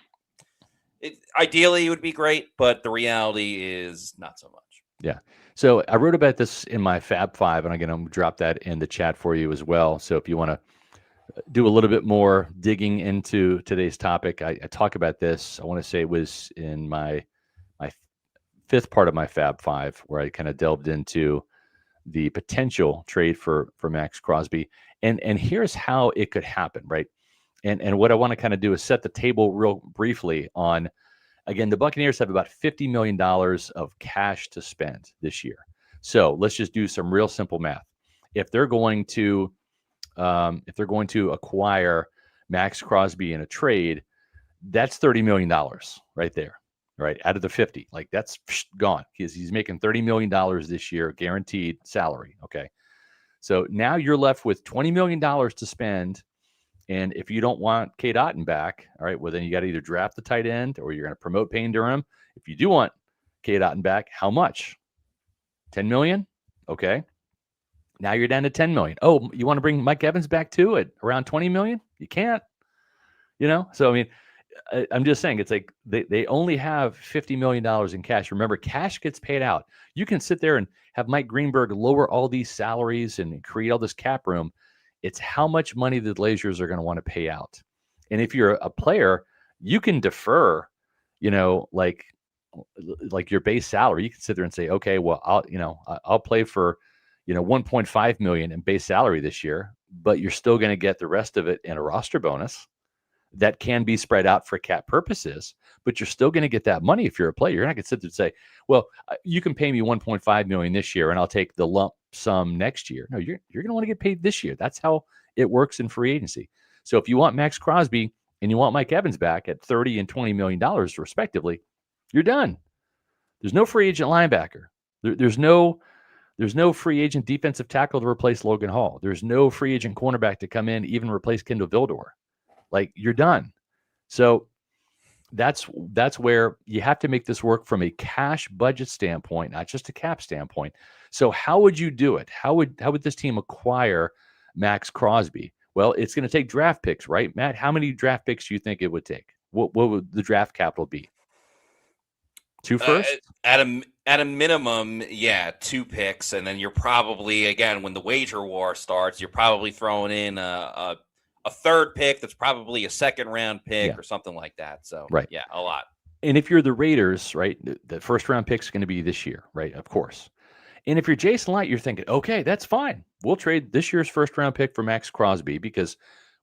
Ideally, it would be great, but the reality is not so much. Yeah. So I wrote about this in my Fab 5, and again, I'm going to drop that in the chat for you as well. So if you want to do a little bit more digging into today's topic, I talk about this. I want to say it was in my 5th part of my Fab 5, where I kind of delved into the potential trade for Maxx Crosby. And here's how it could happen, right? And what I want to kind of do is set the table real briefly on, again, the Buccaneers have about $50 million of cash to spend this year. So let's just do some real simple math. If they're going to acquire Maxx Crosby in a trade, that's $30 million right there, right? Out of the 50, like that's gone. He's making $30 million this year, guaranteed salary. Okay. So now you're left with $20 million to spend. And if you don't want Cade Otton back, all right, well, then you got to either draft the tight end or you're going to promote Payne Durham. If you do want Cade Otton back, how much? $10 million? Okay. Now you're down to $10 million. Oh, you want to bring Mike Evans back too at around $20 million? You can't, So, I mean, I'm just saying, it's like they only have $50 million in cash. Remember, cash gets paid out. You can sit there and have Mike Greenberg lower all these salaries and create all this cap room. It's how much money the Glazers are going to want to pay out. And if you're a player, you can defer, like your base salary. You can sit there and say, okay, well, I'll play for, 1.5 million in base salary this year, but you're still going to get the rest of it in a roster bonus that can be spread out for cap purposes, but you're still going to get that money if you're a player. You're not going to sit there and say, well, you can pay me 1.5 million this year and I'll take the lump sum next year. No, you're going to want to get paid this year. That's how it works in free agency. So if you want Maxx Crosby and you want Mike Evans back at $30 and $20 million respectively, you're done. There's no free agent linebacker. There's no free agent defensive tackle to replace Logan Hall. There's no free agent cornerback to come in, even replace Kendall Vildor. Like, you're done. So that's where you have to make this work from a cash budget standpoint, not just a cap standpoint. So how would you do it? How would this team acquire Maxx Crosby? Well, it's going to take draft picks, right, Matt? How many draft picks do you think it would take? What would the draft capital be? 2 first? At a minimum, 2 picks, and then you're probably, again, when the wager war starts, you're probably throwing in a third pick that's probably a second round pick or something like that. So, right. A lot. And if you're the Raiders, right, the first round pick is going to be this year, right? Of course. And if you're Jason Light, you're thinking, okay, that's fine. We'll trade this year's first round pick for Maxx Crosby because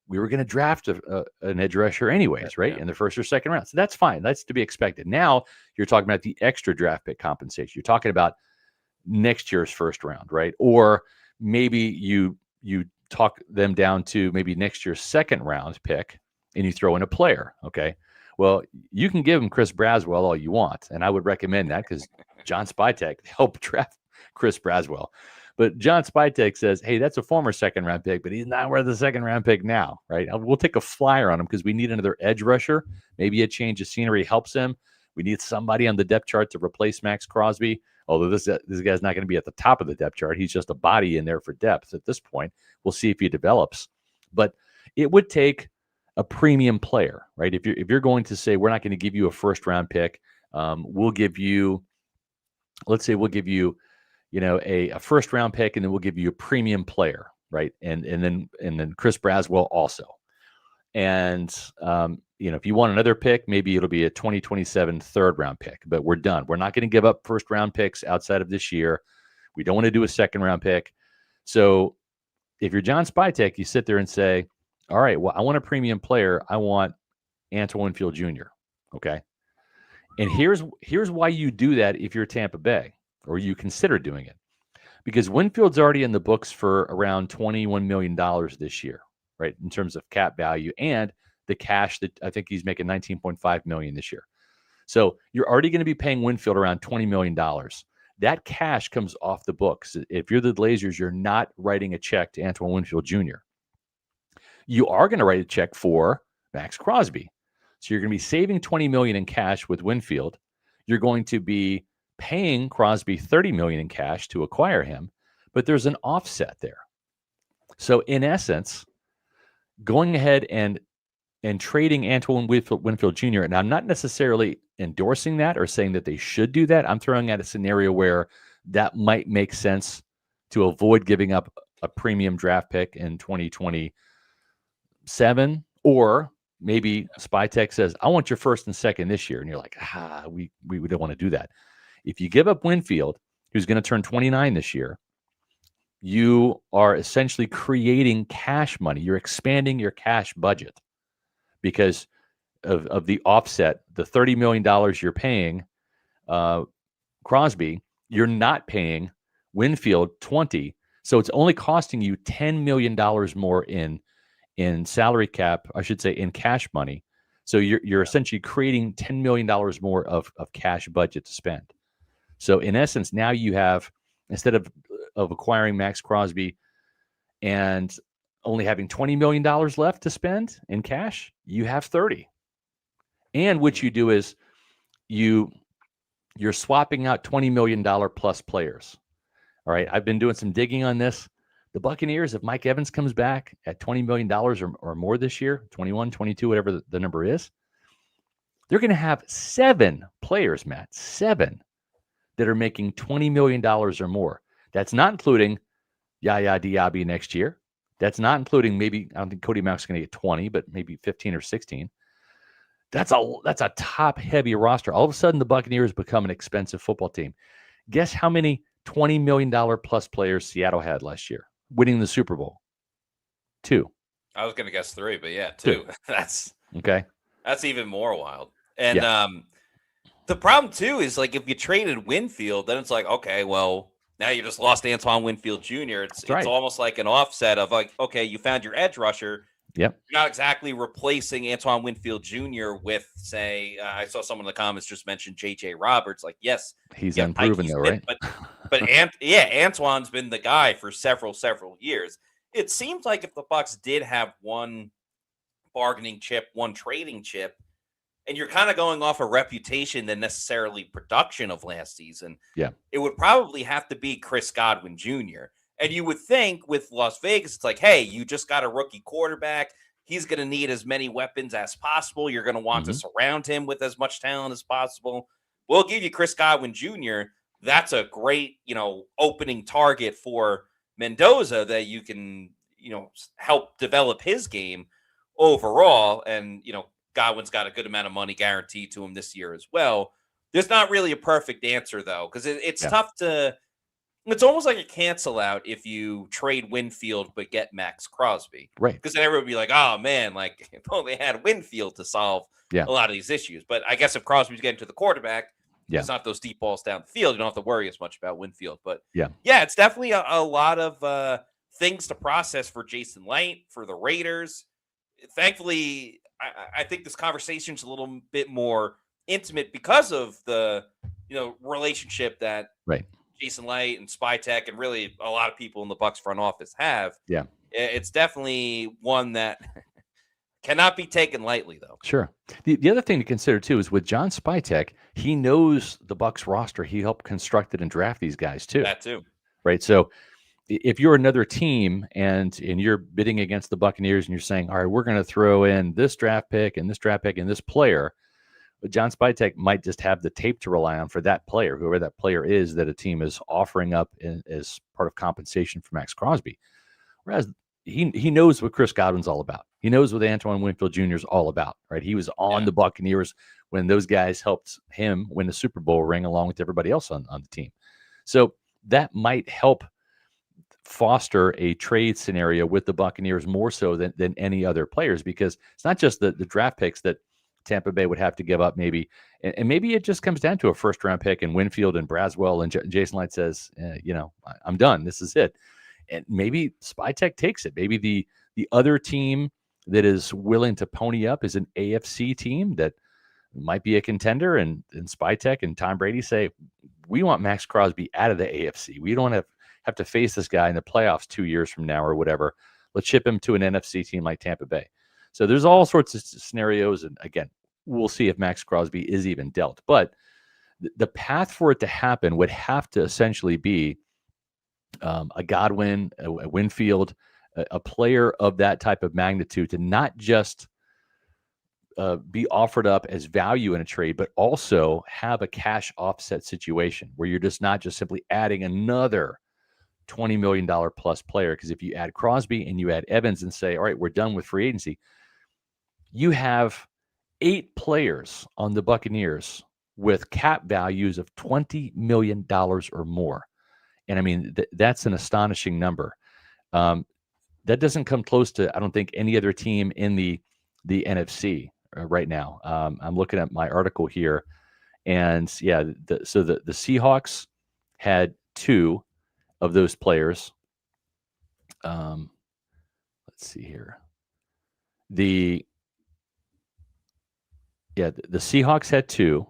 we were going to draft an edge rusher anyways, right? In the first or second round. So that's fine. That's to be expected. Now you're talking about the extra draft pick compensation. You're talking about next year's first round, right? Or maybe you talk them down to maybe next year's second round pick and you throw in a player. Okay. Well, you can give him Chris Braswell all you want. And I would recommend that because John Spytek helped draft Chris Braswell. But John Spytek says, hey, that's a former second round pick, but he's not worth the second round pick now, right? We'll take a flyer on him because we need another edge rusher. Maybe a change of scenery helps him. We need somebody on the depth chart to replace Maxx Crosby. Although this guy's not going to be at the top of the depth chart. He's just a body in there for depth at this point. We'll see if he develops. But it would take a premium player, right? If you're going to say, we're not going to give you a first round pick, we'll give you a first round pick, and then we'll give you a premium player, right? And then Chris Braswell also. And if you want another pick, maybe it'll be a 2027 third round pick, but we're done. We're not going to give up first round picks outside of this year. We don't want to do a second round pick. So if you're John Spytek, you sit there and say, all right, well, I want a premium player. I want Antoine Winfield Jr. Okay. And here's why you do that if you're Tampa Bay, or you consider doing it, because Winfield's already in the books for around $21 million this year, right? In terms of cap value and the cash that I think he's making $19.5 million this year. So you're already going to be paying Winfield around $20 million. That cash comes off the books. If you're the Glazers, you're not writing a check to Antoine Winfield Jr. You are going to write a check for Maxx Crosby. So you're going to be saving $20 million in cash with Winfield. You're going to be paying Crosby $30 million in cash to acquire him, but there's an offset there. So in essence, going ahead and trading Antoine Winfield Jr., and I'm not necessarily endorsing that or saying that they should do that. I'm throwing out a scenario where that might make sense to avoid giving up a premium draft pick in 2027, or maybe Spytek says, I want your first and second this year. And you're like, we don't want to do that. If you give up Winfield, who's going to turn 29 this year, you are essentially creating cash money. You're expanding your cash budget because of the offset, the $30 million you're paying Crosby, you're not paying Winfield 20. So it's only costing you $10 million more in salary cap, I should say, in cash money. So you're essentially creating $10 million more of cash budget to spend. So in essence, now you have, instead of acquiring Maxx Crosby and only having $20 million left to spend in cash, you have 30. And what you do is you're swapping out $20 million plus players. All right. I've been doing some digging on this. The Buccaneers, if Mike Evans comes back at $20 million or more this year, 21, 22, whatever the number is, they're going to have 7 players, Matt, 7 that are making $20 million or more. That's not including Yaya Diaby next year. That's not including maybe, I don't think Cody Mack's going to get 20, but maybe 15 or 16. That's a top-heavy roster. All of a sudden, the Buccaneers become an expensive football team. Guess how many $20 million plus players Seattle had last year, winning the Super Bowl? 2. I was going to guess 3, but yeah, 2. That's okay. That's even more wild. And the problem too is like if you traded Winfield, then it's like, okay, well, now you just lost Antoine Winfield Jr. It's almost like an offset of like, okay, you found your edge rusher. Yep. You're not exactly replacing Antoine Winfield Jr. with, say, I saw someone in the comments just mentioned J.J. Roberts. Like, yes, he's unproven though, right? But Antoine's been the guy for several years. It seems like if the Bucs did have one bargaining chip, one trading chip, and you're kind of going off a reputation than necessarily production of last season, it would probably have to be Chris Godwin Jr. And you would think with Las Vegas, it's like, hey, you just got a rookie quarterback. He's going to need as many weapons as possible. You're going to want to surround him with as much talent as possible. We'll give you Chris Godwin Jr. That's a great, opening target for Mendoza that you can, help develop his game overall. And, Godwin's got a good amount of money guaranteed to him this year as well. There's not really a perfect answer, though, because it's tough to – it's almost like a cancel out if you trade Winfield but get Maxx Crosby. Right. Because then everyone would be like, oh, man, like if only had Winfield to solve a lot of these issues. But I guess if Crosby's getting to the quarterback, it's not those deep balls down the field. You don't have to worry as much about Winfield. But, it's definitely a lot of things to process for Jason Light, for the Raiders. Thankfully – I think this conversation is a little bit more intimate because of the, relationship that Jason Light and Spytech and really a lot of people in the Bucs front office have. Yeah. It's definitely one that cannot be taken lightly, though. Sure. The other thing to consider, too, is with John Spytech, he knows the Bucs roster. He helped construct it and draft these guys, too. That, too. Right. So if you're another team and you're bidding against the Buccaneers and you're saying, all right, we're going to throw in this draft pick and this draft pick and this player, but John Spytech might just have the tape to rely on for that player, whoever that player is that a team is offering up as part of compensation for Maxx Crosby. Whereas he knows what Chris Godwin's all about. He knows what Antoine Winfield Jr. is all about, right? He was on the Buccaneers when those guys helped him win the Super Bowl ring along with everybody else on the team. So that might help foster a trade scenario with the Buccaneers more so than any other players, because it's not just the draft picks that Tampa Bay would have to give up maybe. And maybe it just comes down to a first round pick and Winfield and Braswell and Jason Light says, I'm done. This is it. And maybe Spytech takes it. Maybe the other team that is willing to pony up is an AFC team that might be a contender, and Spytech and Tom Brady say, we want Maxx Crosby out of the AFC. We don't have to face this guy in the playoffs 2 years from now or whatever. Let's ship him to an NFC team like Tampa Bay. So there's all sorts of scenarios. And again, we'll see if Maxx Crosby is even dealt. But the path for it to happen would have to essentially be a Godwin, a Winfield, a player of that type of magnitude to not just be offered up as value in a trade, but also have a cash offset situation where you're just not just simply adding another $20 million plus player. Because if you add Crosby and you add Evans and say, all right, we're done with free agency, you have 8 players on the Buccaneers with cap values of $20 million or more. And I mean, that's an astonishing number. That doesn't come close to, I don't think, any other team in the NFC right now. I'm looking at my article here, and the Seahawks had 2 of those players. Let's see here. The Seahawks had 2.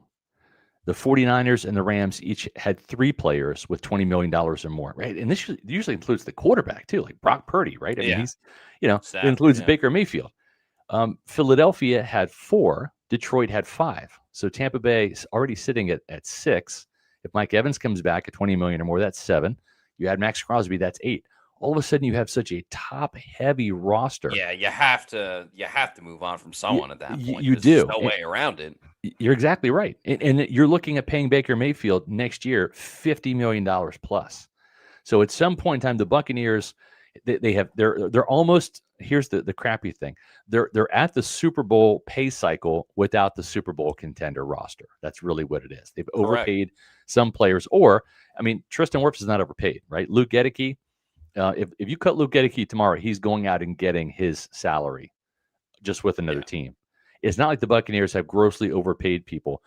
The 49ers and the Rams each had 3 players with $20 million or more, right? And this usually includes the quarterback too, like Brock Purdy, right? I mean, he's, it includes Baker Mayfield. Philadelphia had 4. Detroit had 5. So Tampa Bay is already sitting at 6. If Mike Evans comes back at $20 million or more, that's 7. You add Maxx Crosby, that's 8. all of a sudden you have such a top-heavy roster. Yeah, you have to move on from someone at that point. You There's do. no way around it. You're exactly right. And you're looking at paying Baker Mayfield next year $50 million plus. So at some point in time, the Buccaneers, they're almost, here's the crappy thing. They're at the Super Bowl pay cycle without the Super Bowl contender roster. That's really what it is. They've overpaid some players, or, I mean, Tristan Wirfs is not overpaid, right? Luke Gedeke, if you cut Luke Gedeke tomorrow, he's going out and getting his salary just with another team. It's not like the Buccaneers have grossly overpaid people.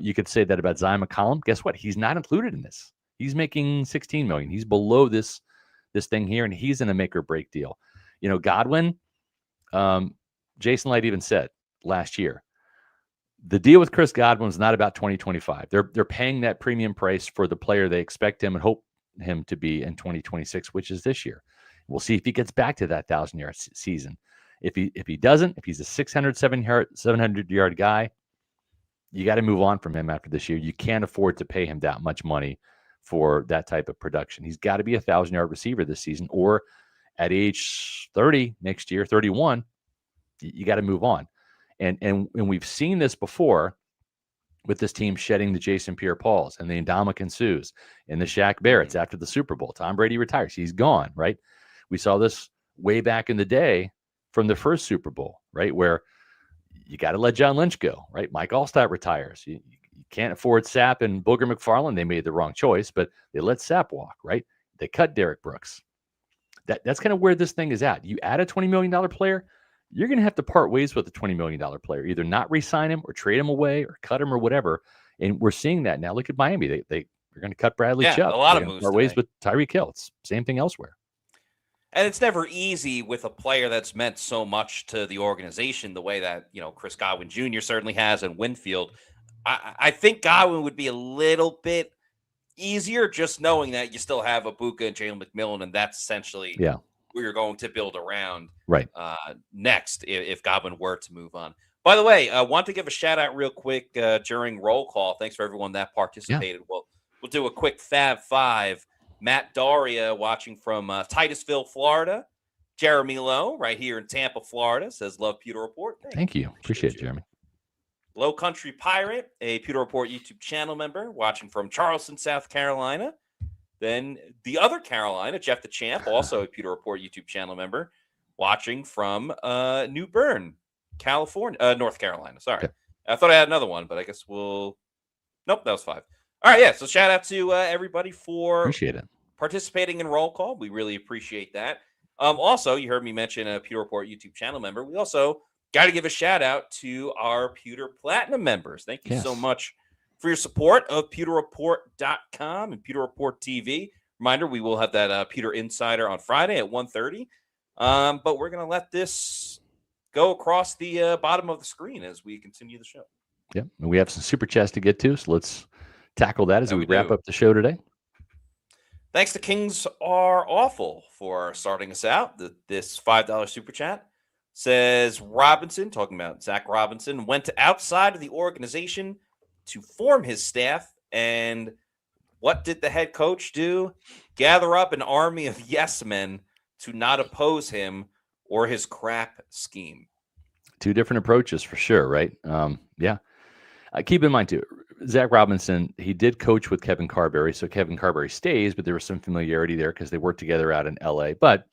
You could say that about Zion McCollum. Guess what? He's not included in this. He's making $16 million. He's below this thing here, and he's in a make or break deal. You know, Godwin, Jason Light even said last year, the deal with Chris Godwin is not about 2025. They're paying that premium price for the player they expect him and hope him to be in 2026, which is this year. We'll see if he gets back to that 1,000-yard season. If he doesn't, if he's a 700-yard guy, you got to move on from him after this year. You can't afford to pay him that much money for that type of production. He's got to be a 1,000-yard receiver this season, or at age 30 next year, 31, you got to move on. And we've seen this before with this team shedding the Jason Pierre-Pauls and the Ndamukong Suhs and the Shaq Barretts after the Super Bowl. Tom Brady retires. He's gone, right? We saw this way back in the day from the first Super Bowl, right, where you got to let John Lynch go, right? Mike Allstott retires. You can't afford Sapp and Booger McFarland. They made the wrong choice, but they let Sapp walk, right? They cut Derek Brooks. That's kind of where this thing is at. You add a $20 million player, you're going to have to part ways with a $20 million player, either not re-sign him or trade him away or cut him or whatever. And we're seeing that now. Look at Miami. They're going to cut Bradley Chubb. A lot of moves. Part ways with Tyreek Hill. It's same thing elsewhere. And it's never easy with a player that's meant so much to the organization, the way that, you know, Chris Godwin Jr. certainly has, and Winfield. I think Godwin would be a little bit easier just knowing that you still have Ibuka and Jalen McMillan, and that's essentially who you're going to build around next if Godwin were to move on. By the way, I want to give a shout out real quick during roll call. Thanks for everyone that participated. We'll do a quick Fab Five. Matt Daria watching from Titusville, Florida. Jeremy Lowe right here in Tampa, Florida says, love Pewter Report. Thank you. Appreciate it, Jeremy. Low Country Pirate, a Pewter Report YouTube channel member, watching from Charleston, South Carolina. Then the other Carolina, Jeff the Champ, also a Pewter Report YouTube channel member, watching from New Bern, California, North Carolina. Sorry. Okay. I thought I had another one, but I guess nope, that was 5. All right, so shout out to everybody for participating in roll call. We really appreciate that. Also, you heard me mention a Pewter Report YouTube channel member. We also got to give a shout out to our Pewter Platinum members. Thank you so much for your support of PewterReport.com and Pewter Report TV. Reminder, we will have that Pewter Insider on Friday at 1:30. But we're going to let this go across the bottom of the screen as we continue the show. Yeah, and we have some super chats to get to, so let's tackle that as we wrap up the show today. Thanks to Kings Are Awful for starting us out. This $5 super chat says Robinson, talking about Zach Robinson, went to outside of the organization to form his staff. And what did the head coach do? Gather up an army of yes men to not oppose him or his crap scheme. Two different approaches for sure, right? Keep in mind, too, Zach Robinson, he did coach with Kevin Carberry, so Kevin Carberry stays, but there was some familiarity there because they worked together out in L.A., but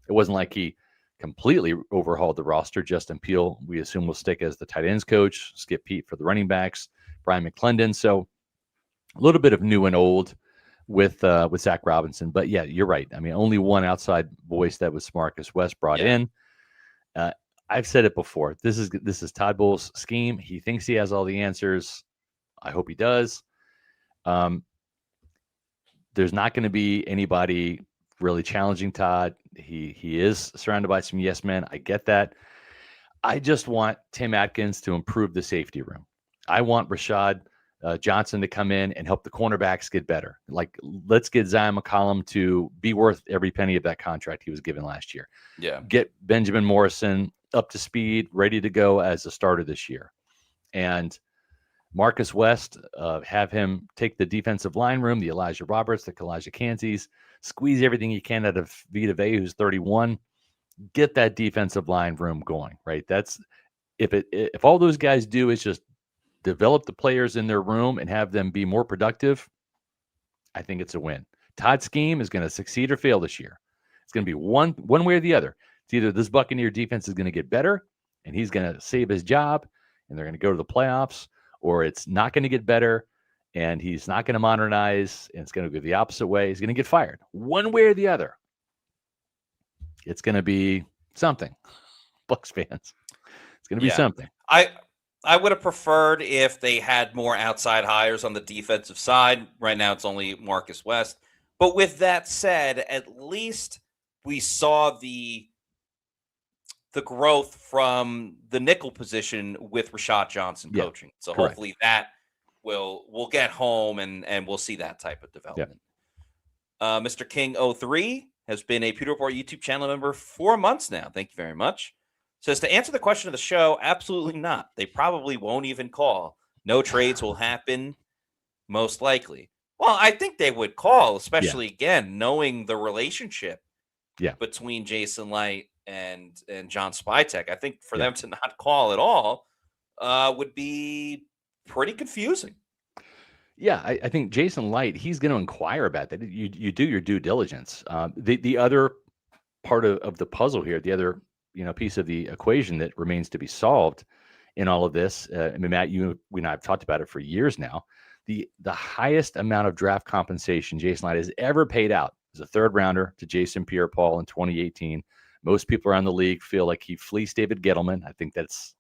it wasn't like he completely overhauled the roster. Justin Peele, we assume, will stick as the tight ends coach, Skip Pete for the running backs, Brian McClendon, so a little bit of new and old with Zach Robinson, but yeah, you're right. I mean, only one outside voice that was Marcus West brought in. I've said it before. This is Todd Bowles' scheme. He thinks he has all the answers. I hope he does. There's not going to be anybody really challenging Todd. He is surrounded by some yes men. I get that. I just want Tim Atkins to improve the safety room. I want Rashad Johnson to come in and help the cornerbacks get better. Like, let's get Zion McCollum to be worth every penny of that contract he was given last year. Yeah. Get Benjamin Morrison up to speed, ready to go as a starter this year. And Marcus West, have him take the defensive line room, the Elijah Roberts, the Kalijah Kansis, squeeze everything you can out of Vita Vea, who's 31. Get that defensive line room going, right? That's if all those guys do is just develop the players in their room and have them be more productive, I think it's a win. Todd's scheme is going to succeed or fail this year. It's going to be one way or the other. It's either this Buccaneer defense is going to get better and he's going to save his job and they're going to go to the playoffs, or it's not going to get better and he's not going to modernize and it's going to go the opposite way. He's going to get fired. One way or the other. It's going to be something. Bucs fans. It's going to be something. I would have preferred if they had more outside hires on the defensive side. Right now it's only Marcus West. But with that said, at least we saw the growth from the nickel position with Rashad Johnson coaching. So correct. Hopefully that will get home and we'll see that type of development. Mr. King 03 has been a Pewter Report YouTube channel member for 4 months now. Thank you very much. Says, to answer the question of the show, absolutely not. They probably won't even call. No trades will happen, most likely. Well, I think they would call, especially, again, knowing the relationship between Jason Light and John Spytek. I think for them to not call at all would be pretty confusing. Yeah, I think Jason Light, he's going to inquire about that. You do your due diligence. The other part of the puzzle here, the other piece of the equation that remains to be solved in all of this. I mean, Matt, we and I have talked about it for years now. The highest amount of draft compensation Jason Light has ever paid out is a third rounder to Jason Pierre-Paul in 2018. Most people around the league feel like he fleeced David Gettleman. I think that's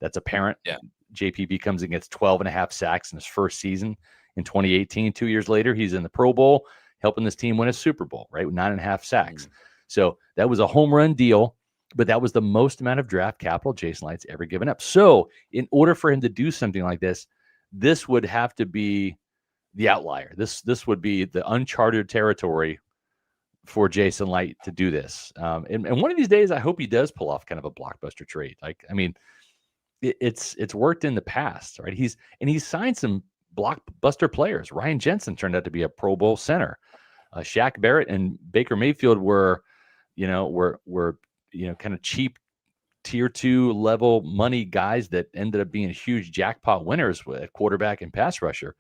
apparent. Yeah. JPP comes and gets 12 and a half sacks in his first season in 2018. 2 years later, he's in the Pro Bowl, helping this team win a Super Bowl, right? With 9.5 sacks. So that was a home run deal, but that was the most amount of draft capital Jason Light's ever given up. So in order for him to do something like this, this would have to be the outlier. This would be the uncharted territory for Jason Light to do this. And one of these days, I hope he does pull off kind of a blockbuster trade. It's worked in the past, right? He's signed some blockbuster players. Ryan Jensen turned out to be a Pro Bowl center. Shaq Barrett and Baker Mayfield were kind of cheap tier 2 level money guys that ended up being huge jackpot winners at quarterback and pass rusher.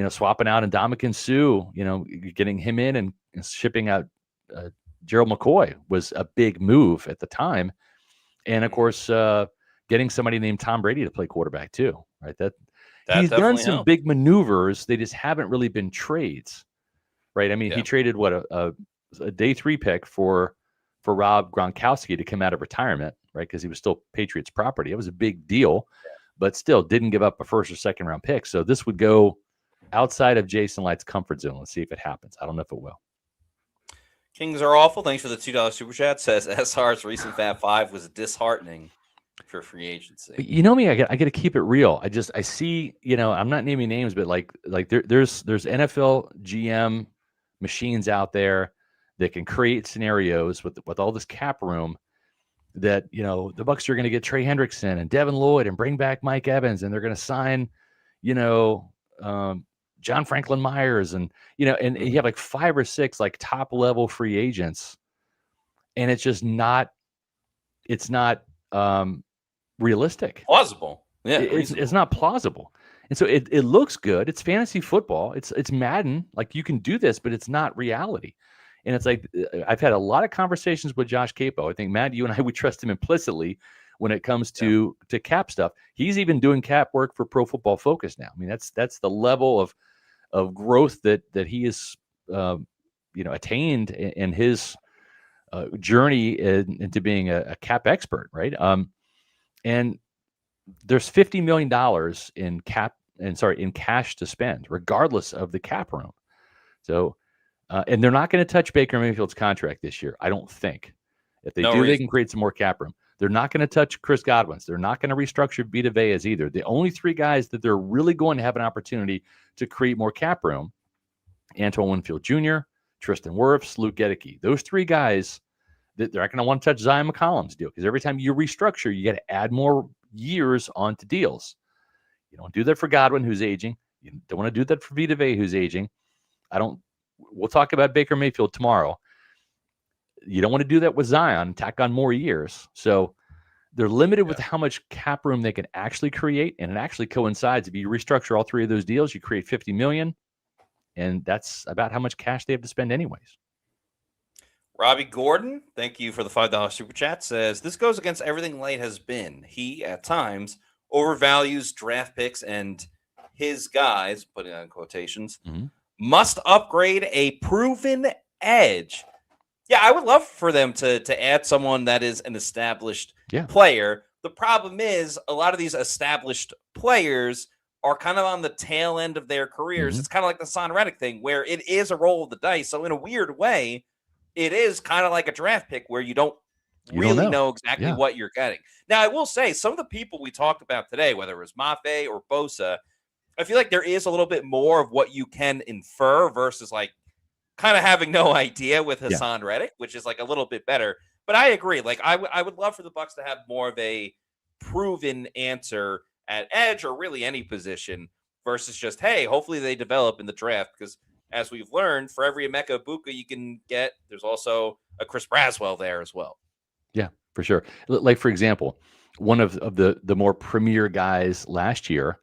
Swapping out Ndamukong Suh, getting him in and shipping out Gerald McCoy was a big move at the time. And of course, getting somebody named Tom Brady to play quarterback too, right? That he's done some helped. Big maneuvers. They just haven't really been trades, right? I mean, he traded a day 3 pick for Rob Gronkowski to come out of retirement, right? Because he was still Patriots property. It was a big deal, but still didn't give up a first or second round pick. So this would go outside of Jason Light's comfort zone. Let's see if it happens. I don't know if it will. Kings are awful. Thanks for the $2 super chat. Says SR's recent Fab 5 was disheartening for free agency. You know me, I got to keep it real. I see, I'm not naming names, but like there's NFL GM machines out there that can create scenarios with all this cap room that, the Bucs are going to get Trey Hendrickson and Devin Lloyd and bring back Mike Evans, and they're going to sign, John Franklin Myers, and and you have like 5 or 6 like top level free agents, and it's just not realistic, plausible. Yeah, it's not plausible, and so it looks good. It's fantasy football. It's Madden. Like, you can do this, but it's not reality. And it's like, I've had a lot of conversations with Josh Capo. I think, Matt, you and I would trust him implicitly when it comes to cap stuff. He's even doing cap work for Pro Football Focus now. I mean, that's the level of growth that he has attained in his journey into being a cap expert, right? And there's $50 million in cash to spend, regardless of the cap room. So, and they're not going to touch Baker Mayfield's contract this year, I don't think. If they do, they can create some more cap room. They're not going to touch Chris Godwin's. They're not going to restructure Vita Vea's either. The only 3 guys that they're really going to have an opportunity to create more cap room: Antoine Winfield Jr., Tristan Wirfs, Luke Gedeke. Those 3 guys, they're not going to want to touch Zion McCollum's deal, because every time you restructure, you got to add more years onto deals. You don't do that for Godwin, who's aging. You don't want to do that for Vita Vea, who's aging. We'll talk about Baker Mayfield tomorrow. You don't want to do that with Zion, tack on more years. So they're limited with how much cap room they can actually create, and it actually coincides. If you restructure all three of those deals, you create $50 million, and that's about how much cash they have to spend anyways. Robbie Gordon, thank you for the $5 super chat, says, this goes against everything Light has been. He, at times, overvalues draft picks and his guys, putting on quotations, must upgrade a proven edge. Yeah, I would love for them to add someone that is an established player. The problem is a lot of these established players are kind of on the tail end of their careers. It's kind of like the Son Reddick thing where it is a roll of the dice. So in a weird way, it is kind of like a draft pick where you don't really know exactly what you're getting. Now, I will say some of the people we talked about today, whether it was Mafe or Bosa, I feel like there is a little bit more of what you can infer versus like kind of having no idea with Hassan Reddick, which is like a little bit better. But I agree. Like I would love for the Bucs to have more of a proven answer at edge or really any position versus just, hey, hopefully they develop in the draft. Because as we've learned, for every Emeka Ibuka you can get, there's also a Chris Braswell there as well. Yeah, for sure. Like, for example, one of the more premier guys last year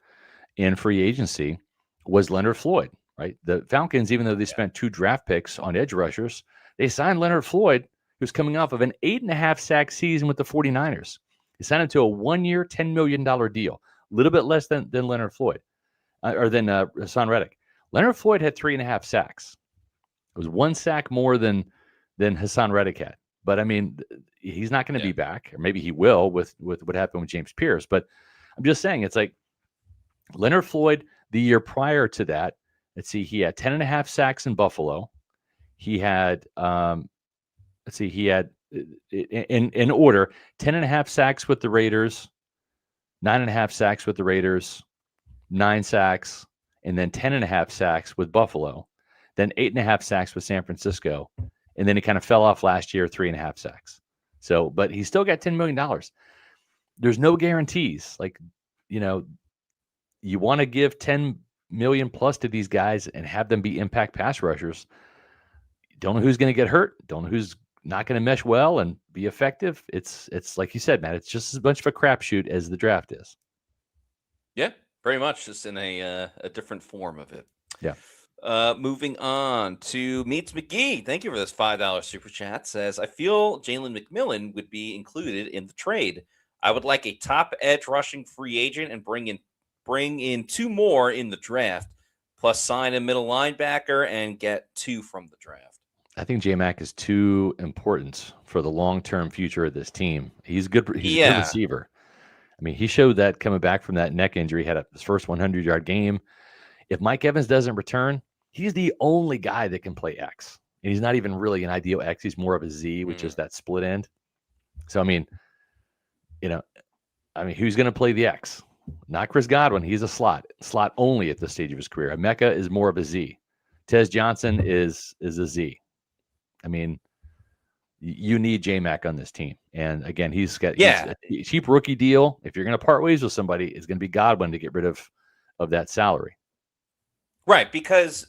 in free agency was Leonard Floyd, right? The Falcons, even though they spent 2 draft picks on edge rushers, they signed Leonard Floyd, who's coming off of an 8.5 sack season with the 49ers. They signed him to a 1-year, $10 million deal, a little bit less than Leonard Floyd, or than Hassan Reddick. Leonard Floyd had 3.5 sacks. It was 1 sack more than Hassan Reddick had. But I mean, he's not going to be back, or maybe he will with what happened with James Pierce. But I'm just saying, it's like Leonard Floyd, the year prior to that, let's see, he had 10.5 sacks in Buffalo. He had, he had in order, 10.5 sacks with the Raiders, 9.5 sacks with the Raiders, 9 sacks, and then 10.5 sacks with Buffalo, then 8.5 sacks with San Francisco. And then he kind of fell off last year, 3.5 sacks. So, but he still got $10 million. There's no guarantees. Like, you know, you want to give 10 million plus to these guys and have them be impact pass rushers. Don't know who's going to get hurt. Don't know who's not going to mesh well and be effective. It's like you said, Matt, it's just as much of a crapshoot as the draft is. Yeah, very much, just in a different form of it. Yeah. Moving on to Meets McGee. Thank you for this $5 super chat. Says, I feel Jalen McMillan would be included in the trade. I would like a top edge rushing free agent and bring in 2 more in the draft, plus sign a middle linebacker and get 2 from the draft. I think J-Mac is too important for the long-term future of this team. He's good. He's a good receiver. I mean, he showed that coming back from that neck injury, had his first 100-yard game. If Mike Evans doesn't return, he's the only guy that can play X. And he's not even really an ideal X. He's more of a Z, which is that split end. So, I mean, who's going to play the X? Not Chris Godwin. He's a slot only at this stage of his career. Emeka is more of a Z. Tez Johnson is a Z. I mean, you need J-Mac on this team. And again, he's a cheap rookie deal. If you're going to part ways with somebody, it's going to be Godwin to get rid of that salary. Right, because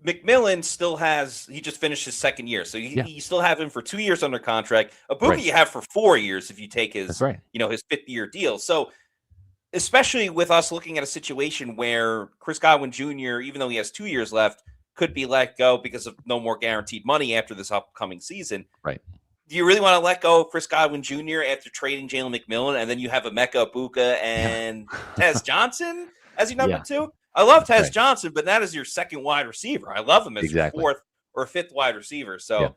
McMillan still he just finished his 2nd year. So you still have him for 2 years under contract. Ibuka you have for 4 years if you take his, his 5th-year deal. So especially with us looking at a situation where Chris Godwin Jr., even though he has 2 years left, could be let go because of no more guaranteed money after this upcoming season. Right. Do you really want to let go of Chris Godwin Jr. after trading Jalen McMillan, and then you have Emeka Ibuka and Tez Johnson as your number 2? I love Tez Johnson, but that is your 2nd wide receiver. I love him as your 4th or 5th wide receiver. So,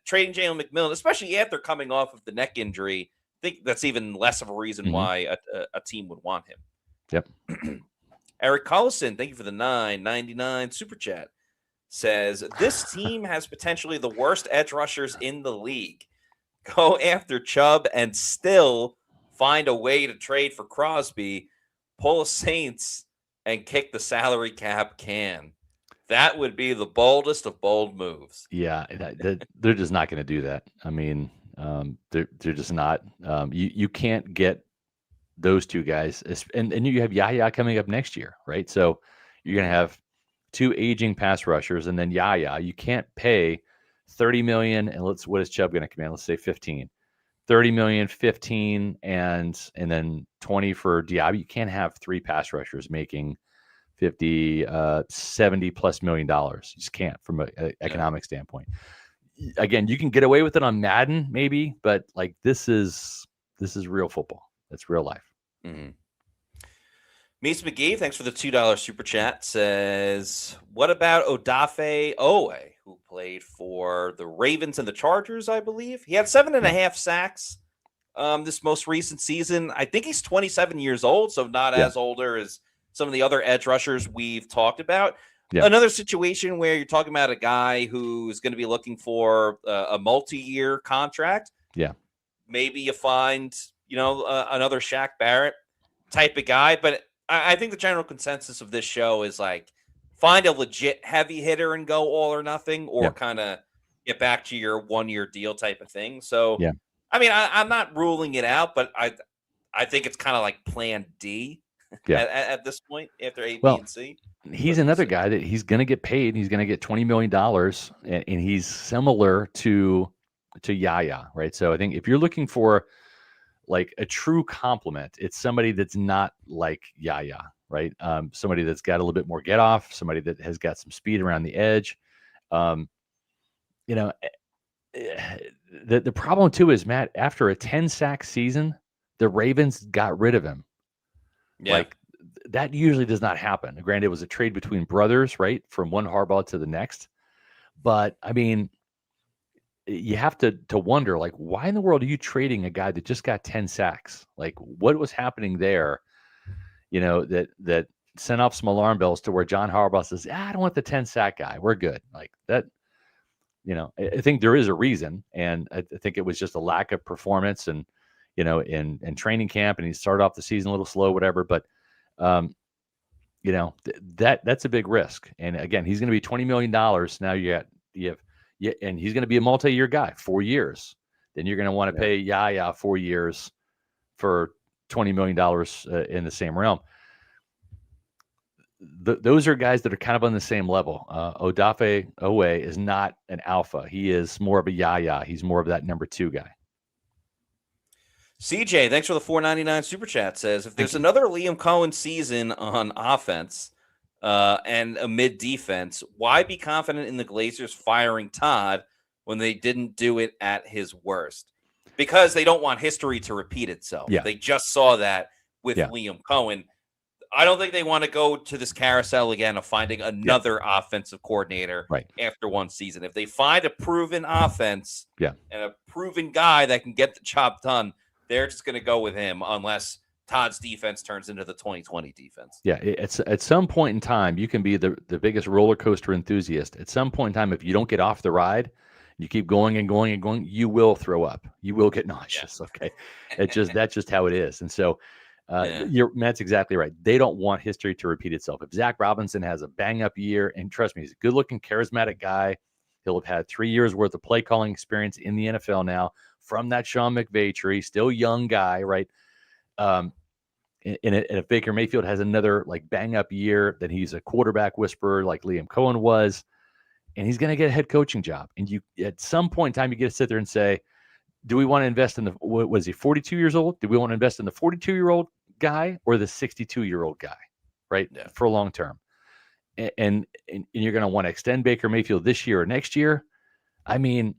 trading Jalen McMillan, especially after coming off of the neck injury, I think that's even less of a reason why a team would want him. Yep. Eric Collison, thank you for the $9.99 super chat. Says, this team has potentially the worst edge rushers in the league. Go after Chubb and still find a way to trade for Crosby, pull a Saints, and kick the salary cap can. That would be the boldest of bold moves. Yeah, they're just not going to do that. I mean, they're just not. You can't get those two guys, and you have Yaya coming up next year, right? So you're going to have two aging pass rushers, and then Yaya. You can't pay $30 million, and what is Chubb going to command? Let's say 15. 30 million, 15, and then 20 for Diaby. You can't have three pass rushers making 50, 70 plus $1 million. You just can't from an economic standpoint. Again, you can get away with it on Madden, maybe, but like this is real football. That's real life. Mm-hmm. Mies McGee, thanks for the $2 super chat, says, what about Odafe Owe, who played for the Ravens and the Chargers, I believe? He had 7.5 sacks this most recent season. I think he's 27 years old, so not as older as some of the other edge rushers we've talked about. Yeah. Another situation where you're talking about a guy who's going to be looking for a multi-year contract. Yeah. Maybe you find, another Shaq Barrett type of guy, but I think the general consensus of this show is like find a legit heavy hitter and go all or nothing, or kind of get back to your 1-year deal type of thing. So, I mean, I'm not ruling it out, but I think it's kind of like plan D at this point after A, B, and C. He's another guy that he's going to get paid. He's going to get $20 million, and he's similar to Yaya, right? So I think if you're looking for like a true compliment, it's somebody that's not like Yaya, right? Somebody that's got a little bit more get off, somebody that has got some speed around the edge. The problem too is, Matt, after a 10-sack season, the Ravens got rid of him. Yeah. Like that usually does not happen. Granted, it was a trade between brothers, right? From one Harbaugh to the next. But I mean, you have to wonder, like, why in the world are you trading a guy that just got 10 sacks? Like, what was happening there, that sent off some alarm bells to where John Harbaugh says, I don't want the 10-sack guy. We're good. Like that, I think there is a reason. And I think it was just a lack of performance and, in training camp, and he started off the season a little slow, whatever. But, that's a big risk. And again, he's going to be $20 million. Now and he's going to be a multi-year guy, 4 years. Then you're going to want to pay Yaya 4 years for $20 million in the same realm. Those are guys that are kind of on the same level. Odafe Owe is not an alpha. He is more of a Yaya. He's more of that number 2 guy. CJ, thanks for the $4.99 super chat, says, if there's another Liam Cohen season on offense and a mid defense, why be confident in the Glazers firing Todd when they didn't do it at his worst? Because they don't want history to repeat itself. Yeah. They just saw that with Liam Cohen. I don't think they want to go to this carousel again of finding another offensive coordinator after one season. If they find a proven offense and a proven guy that can get the job done, they're just going to go with him unless Todd's defense turns into the 2020 defense. Yeah, at some point in time, you can be the biggest roller coaster enthusiast. At some point in time, if you don't get off the ride, you keep going and going and going, you will throw up. You will get nauseous. Okay, that's just how it is. And so, Matt's exactly right. They don't want history to repeat itself. If Zach Robinson has a bang-up year, and trust me, he's a good-looking, charismatic guy. He'll have had 3 years worth of play calling experience in the NFL now from that Sean McVay tree. Still young guy, right? And if Baker Mayfield has another like bang-up year, then he's a quarterback whisperer like Liam Cohen was, and he's going to get a head coaching job. And you, at some point in time, you get to sit there and say, do we want to invest in was he 42 years old? Do we want to invest in the 42-year-old guy or the 62-year-old guy, right? Yeah. For long term. And you're going to want to extend Baker Mayfield this year or next year. I mean,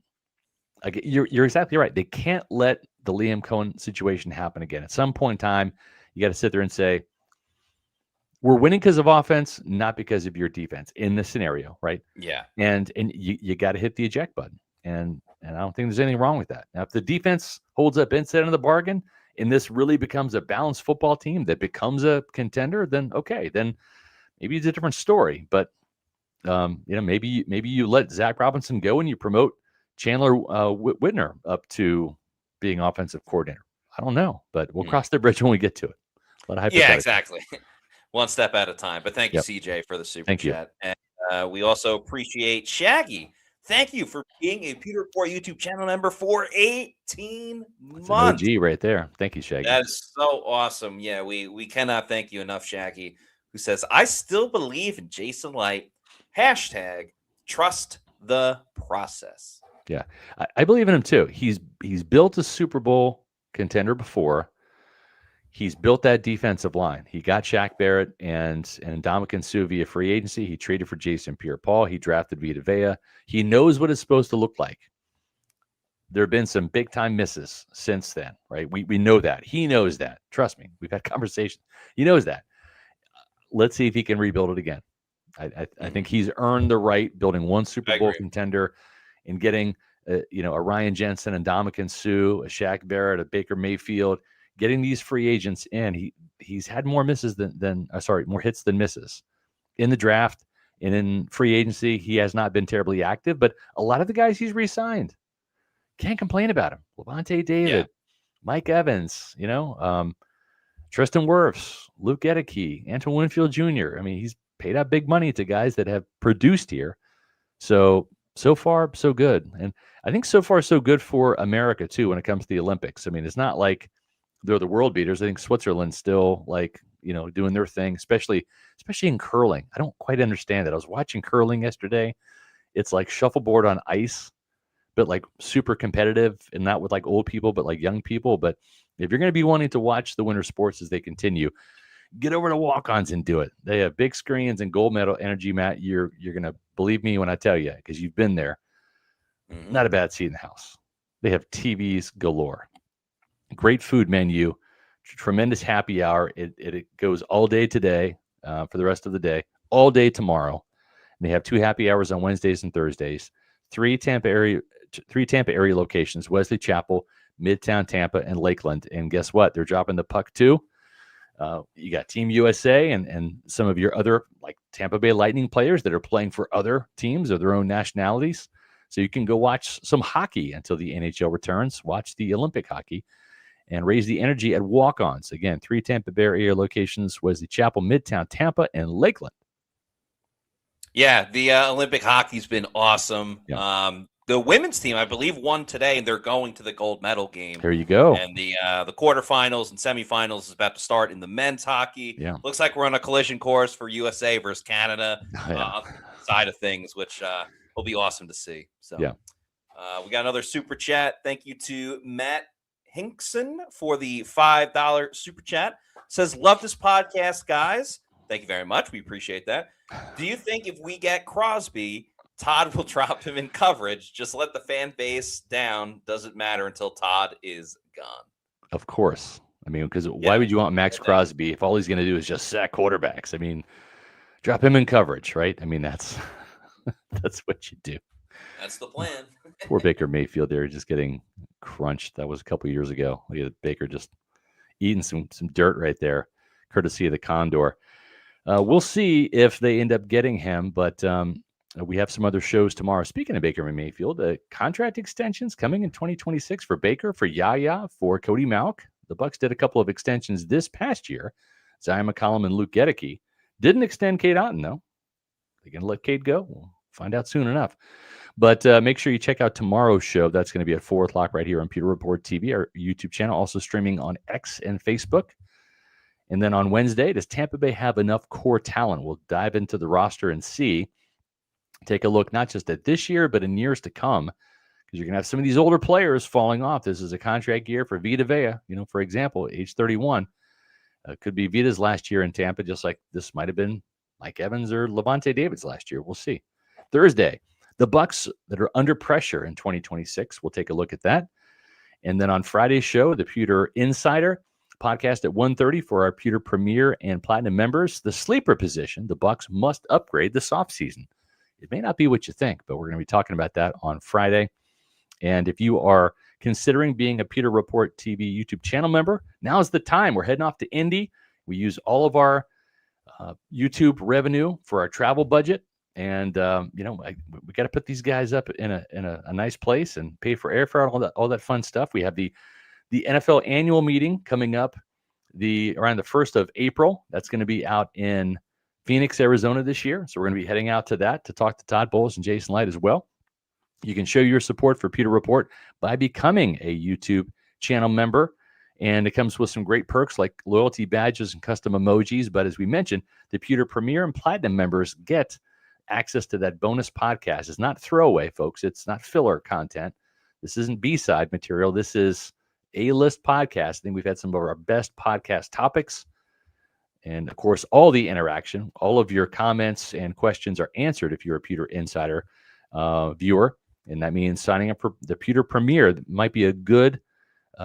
you're exactly right. They can't let the Liam Cohen situation happen again. At some point in time, you got to sit there and say, we're winning because of offense, not because of your defense in this scenario, right? Yeah. And you got to hit the eject button. And I don't think there's anything wrong with that. Now, if the defense holds up inside of the bargain and this really becomes a balanced football team that becomes a contender, then okay, then maybe it's a different story. But maybe you let Zach Robinson go and you promote Chandler Whitner up to being offensive coordinator. I don't know, but we'll cross the bridge when we get to it. Yeah, exactly. One step at a time. But thank you, CJ, for the super chat. And we also appreciate Shaggy Thank you for being a Pewter Report YouTube channel member for 18 That's months. an OG right there. Thank you, Shaggy. That is so awesome. Yeah, we cannot thank you enough, Shaggy, who says, I still believe in Jason Light. Hashtag trust the process. Yeah, I believe in him too. He's built a Super Bowl contender before. He's built that defensive line. He got Shaq Barrett and Ndamukong Suh via free agency. He traded for Jason Pierre-Paul. He drafted Vita Vea. He knows what it's supposed to look like. There have been some big-time misses since then, right? We know that. He knows that. Trust me. We've had conversations. He knows that. Let's see if he can rebuild it again. I think he's earned the right building one Super Bowl contender and getting a Ryan Jensen and Ndamukong Suh, a Shaq Barrett, a Baker Mayfield, getting these free agents in. He's had more misses more hits than misses in the draft and in free agency. He has not been terribly active, but a lot of the guys he's re-signed, can't complain about him. Levante David, Mike Evans, Tristan Wirfs, Luke Gedeke, Antoine Winfield Jr. I mean, he's paid out big money to guys that have produced here. So far, so good. And I think so far, so good for America, too, when it comes to the Olympics. I mean, it's not like they're the world beaters. I think Switzerland's still doing their thing, especially in curling. I don't quite understand it. I was watching curling yesterday. It's like shuffleboard on ice, but like super competitive, and not with like old people, but like young people. But if you're going to be wanting to watch the winter sports as they continue, get over to Walk-Ons and do it. They have big screens and gold medal energy, Matt. You're going to believe me when I tell you, because you've been there. Mm-hmm. Not a bad seat in the house. They have TVs galore. Great food menu, tremendous happy hour. It goes all day today for the rest of the day, all day tomorrow. And they have 2 happy hours on Wednesdays and Thursdays. 3 Tampa area locations: Wesley Chapel, Midtown Tampa, and Lakeland. And guess what? They're dropping the puck too. You got Team USA and some of your other like Tampa Bay Lightning players that are playing for other teams of their own nationalities. So you can go watch some hockey until the NHL returns. Watch the Olympic hockey and raise the energy at Walk-Ons. Again, 3 Tampa Bay-area locations: Wesley Chapel, Midtown Tampa, and Lakeland. Yeah, the Olympic hockey's been awesome. Yeah. The women's team, I believe, won today, and they're going to the gold medal game. There you go. And the quarterfinals and semifinals is about to start in the men's hockey. Yeah. Looks like we're on a collision course for USA versus Canada side of things, which will be awesome to see. So yeah. We got another super chat. Thank you to Matt Hinkson for the $5 super chat. Says, love this podcast, guys. Thank you very much. We appreciate that. Do you think if we get Crosby, Todd will drop him in coverage? Just let the fan base down. Doesn't matter until Todd is gone. Of course. I mean, because why would you want Maxx Crosby if all he's going to do is just sack quarterbacks? I mean, drop him in coverage, right? I mean, that's what you do. That's the plan. Poor Baker Mayfield there, just getting crunched. That was a couple of years ago. Look at Baker just eating some dirt right there, courtesy of the Condor. We'll see if they end up getting him, but we have some other shows tomorrow. Speaking of Baker Mayfield, contract extensions coming in 2026 for Baker, for Yaya, for Cody Mauch. The Bucs did a couple of extensions this past year. Zion McCollum and Luke Gedeke. Didn't extend Cade Otton, though. They going to let Cade go? We'll find out soon enough. But make sure you check out tomorrow's show. That's going to be at 4 o'clock right here on Pewter Report TV, our YouTube channel, also streaming on X and Facebook. And then on Wednesday, does Tampa Bay have enough core talent? We'll dive into the roster and see. Take a look not just at this year, but in years to come, because you're going to have some of these older players falling off. This is a contract year for Vita Vea, for example, age 31. Could be Vita's last year in Tampa, just like this might have been Mike Evans or Levante David's last year. We'll see. Thursday, the Bucs that are under pressure in 2026. We'll take a look at that. And then on Friday's show, the Pewter Insider podcast at 1:30 for our Pewter Premier and Platinum members. The sleeper position, the Bucs must upgrade this offseason. It may not be what you think, but we're going to be talking about that on Friday. And if you are considering being a Pewter Report TV YouTube channel member, now's the time. We're heading off to Indy. We use all of our YouTube revenue for our travel budget. And, we got to put these guys up in a nice place and pay for airfare, all that fun stuff. We have the NFL annual meeting coming up around the 1st of April. That's going to be out in Phoenix, Arizona this year. So we're going to be heading out to that to talk to Todd Bowles and Jason Light as well. You can show your support for Pewter Report by becoming a YouTube channel member. And it comes with some great perks like loyalty badges and custom emojis. But as we mentioned, the Pewter Premier and Platinum members get access to that bonus podcast. It's not throwaway, folks. It's not filler content. This isn't B-side material. This is A-list podcast. I think we've had some of our best podcast topics. And, of course, all the interaction, all of your comments and questions are answered if you're a Pewter Insider viewer. And that means signing up for the Pewter Premier might be a good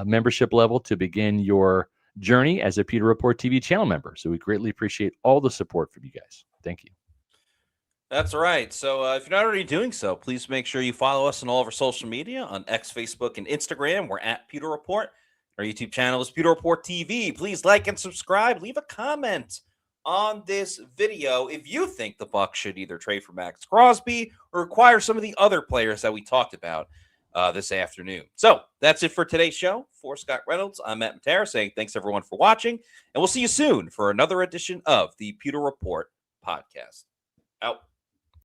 membership level to begin your journey as a Pewter Report TV channel member. So we greatly appreciate all the support from you guys. Thank you. That's right. So if you're not already doing so, please make sure you follow us on all of our social media on X, Facebook, and Instagram. We're at Pewter Report. Our YouTube channel is Pewter Report TV. Please like and subscribe. Leave a comment on this video if you think the Bucs should either trade for Maxx Crosby or acquire some of the other players that we talked about this afternoon. So that's it for today's show. For Scott Reynolds, I'm Matt Matera saying thanks everyone for watching, and we'll see you soon for another edition of the Pewter Report podcast. Out.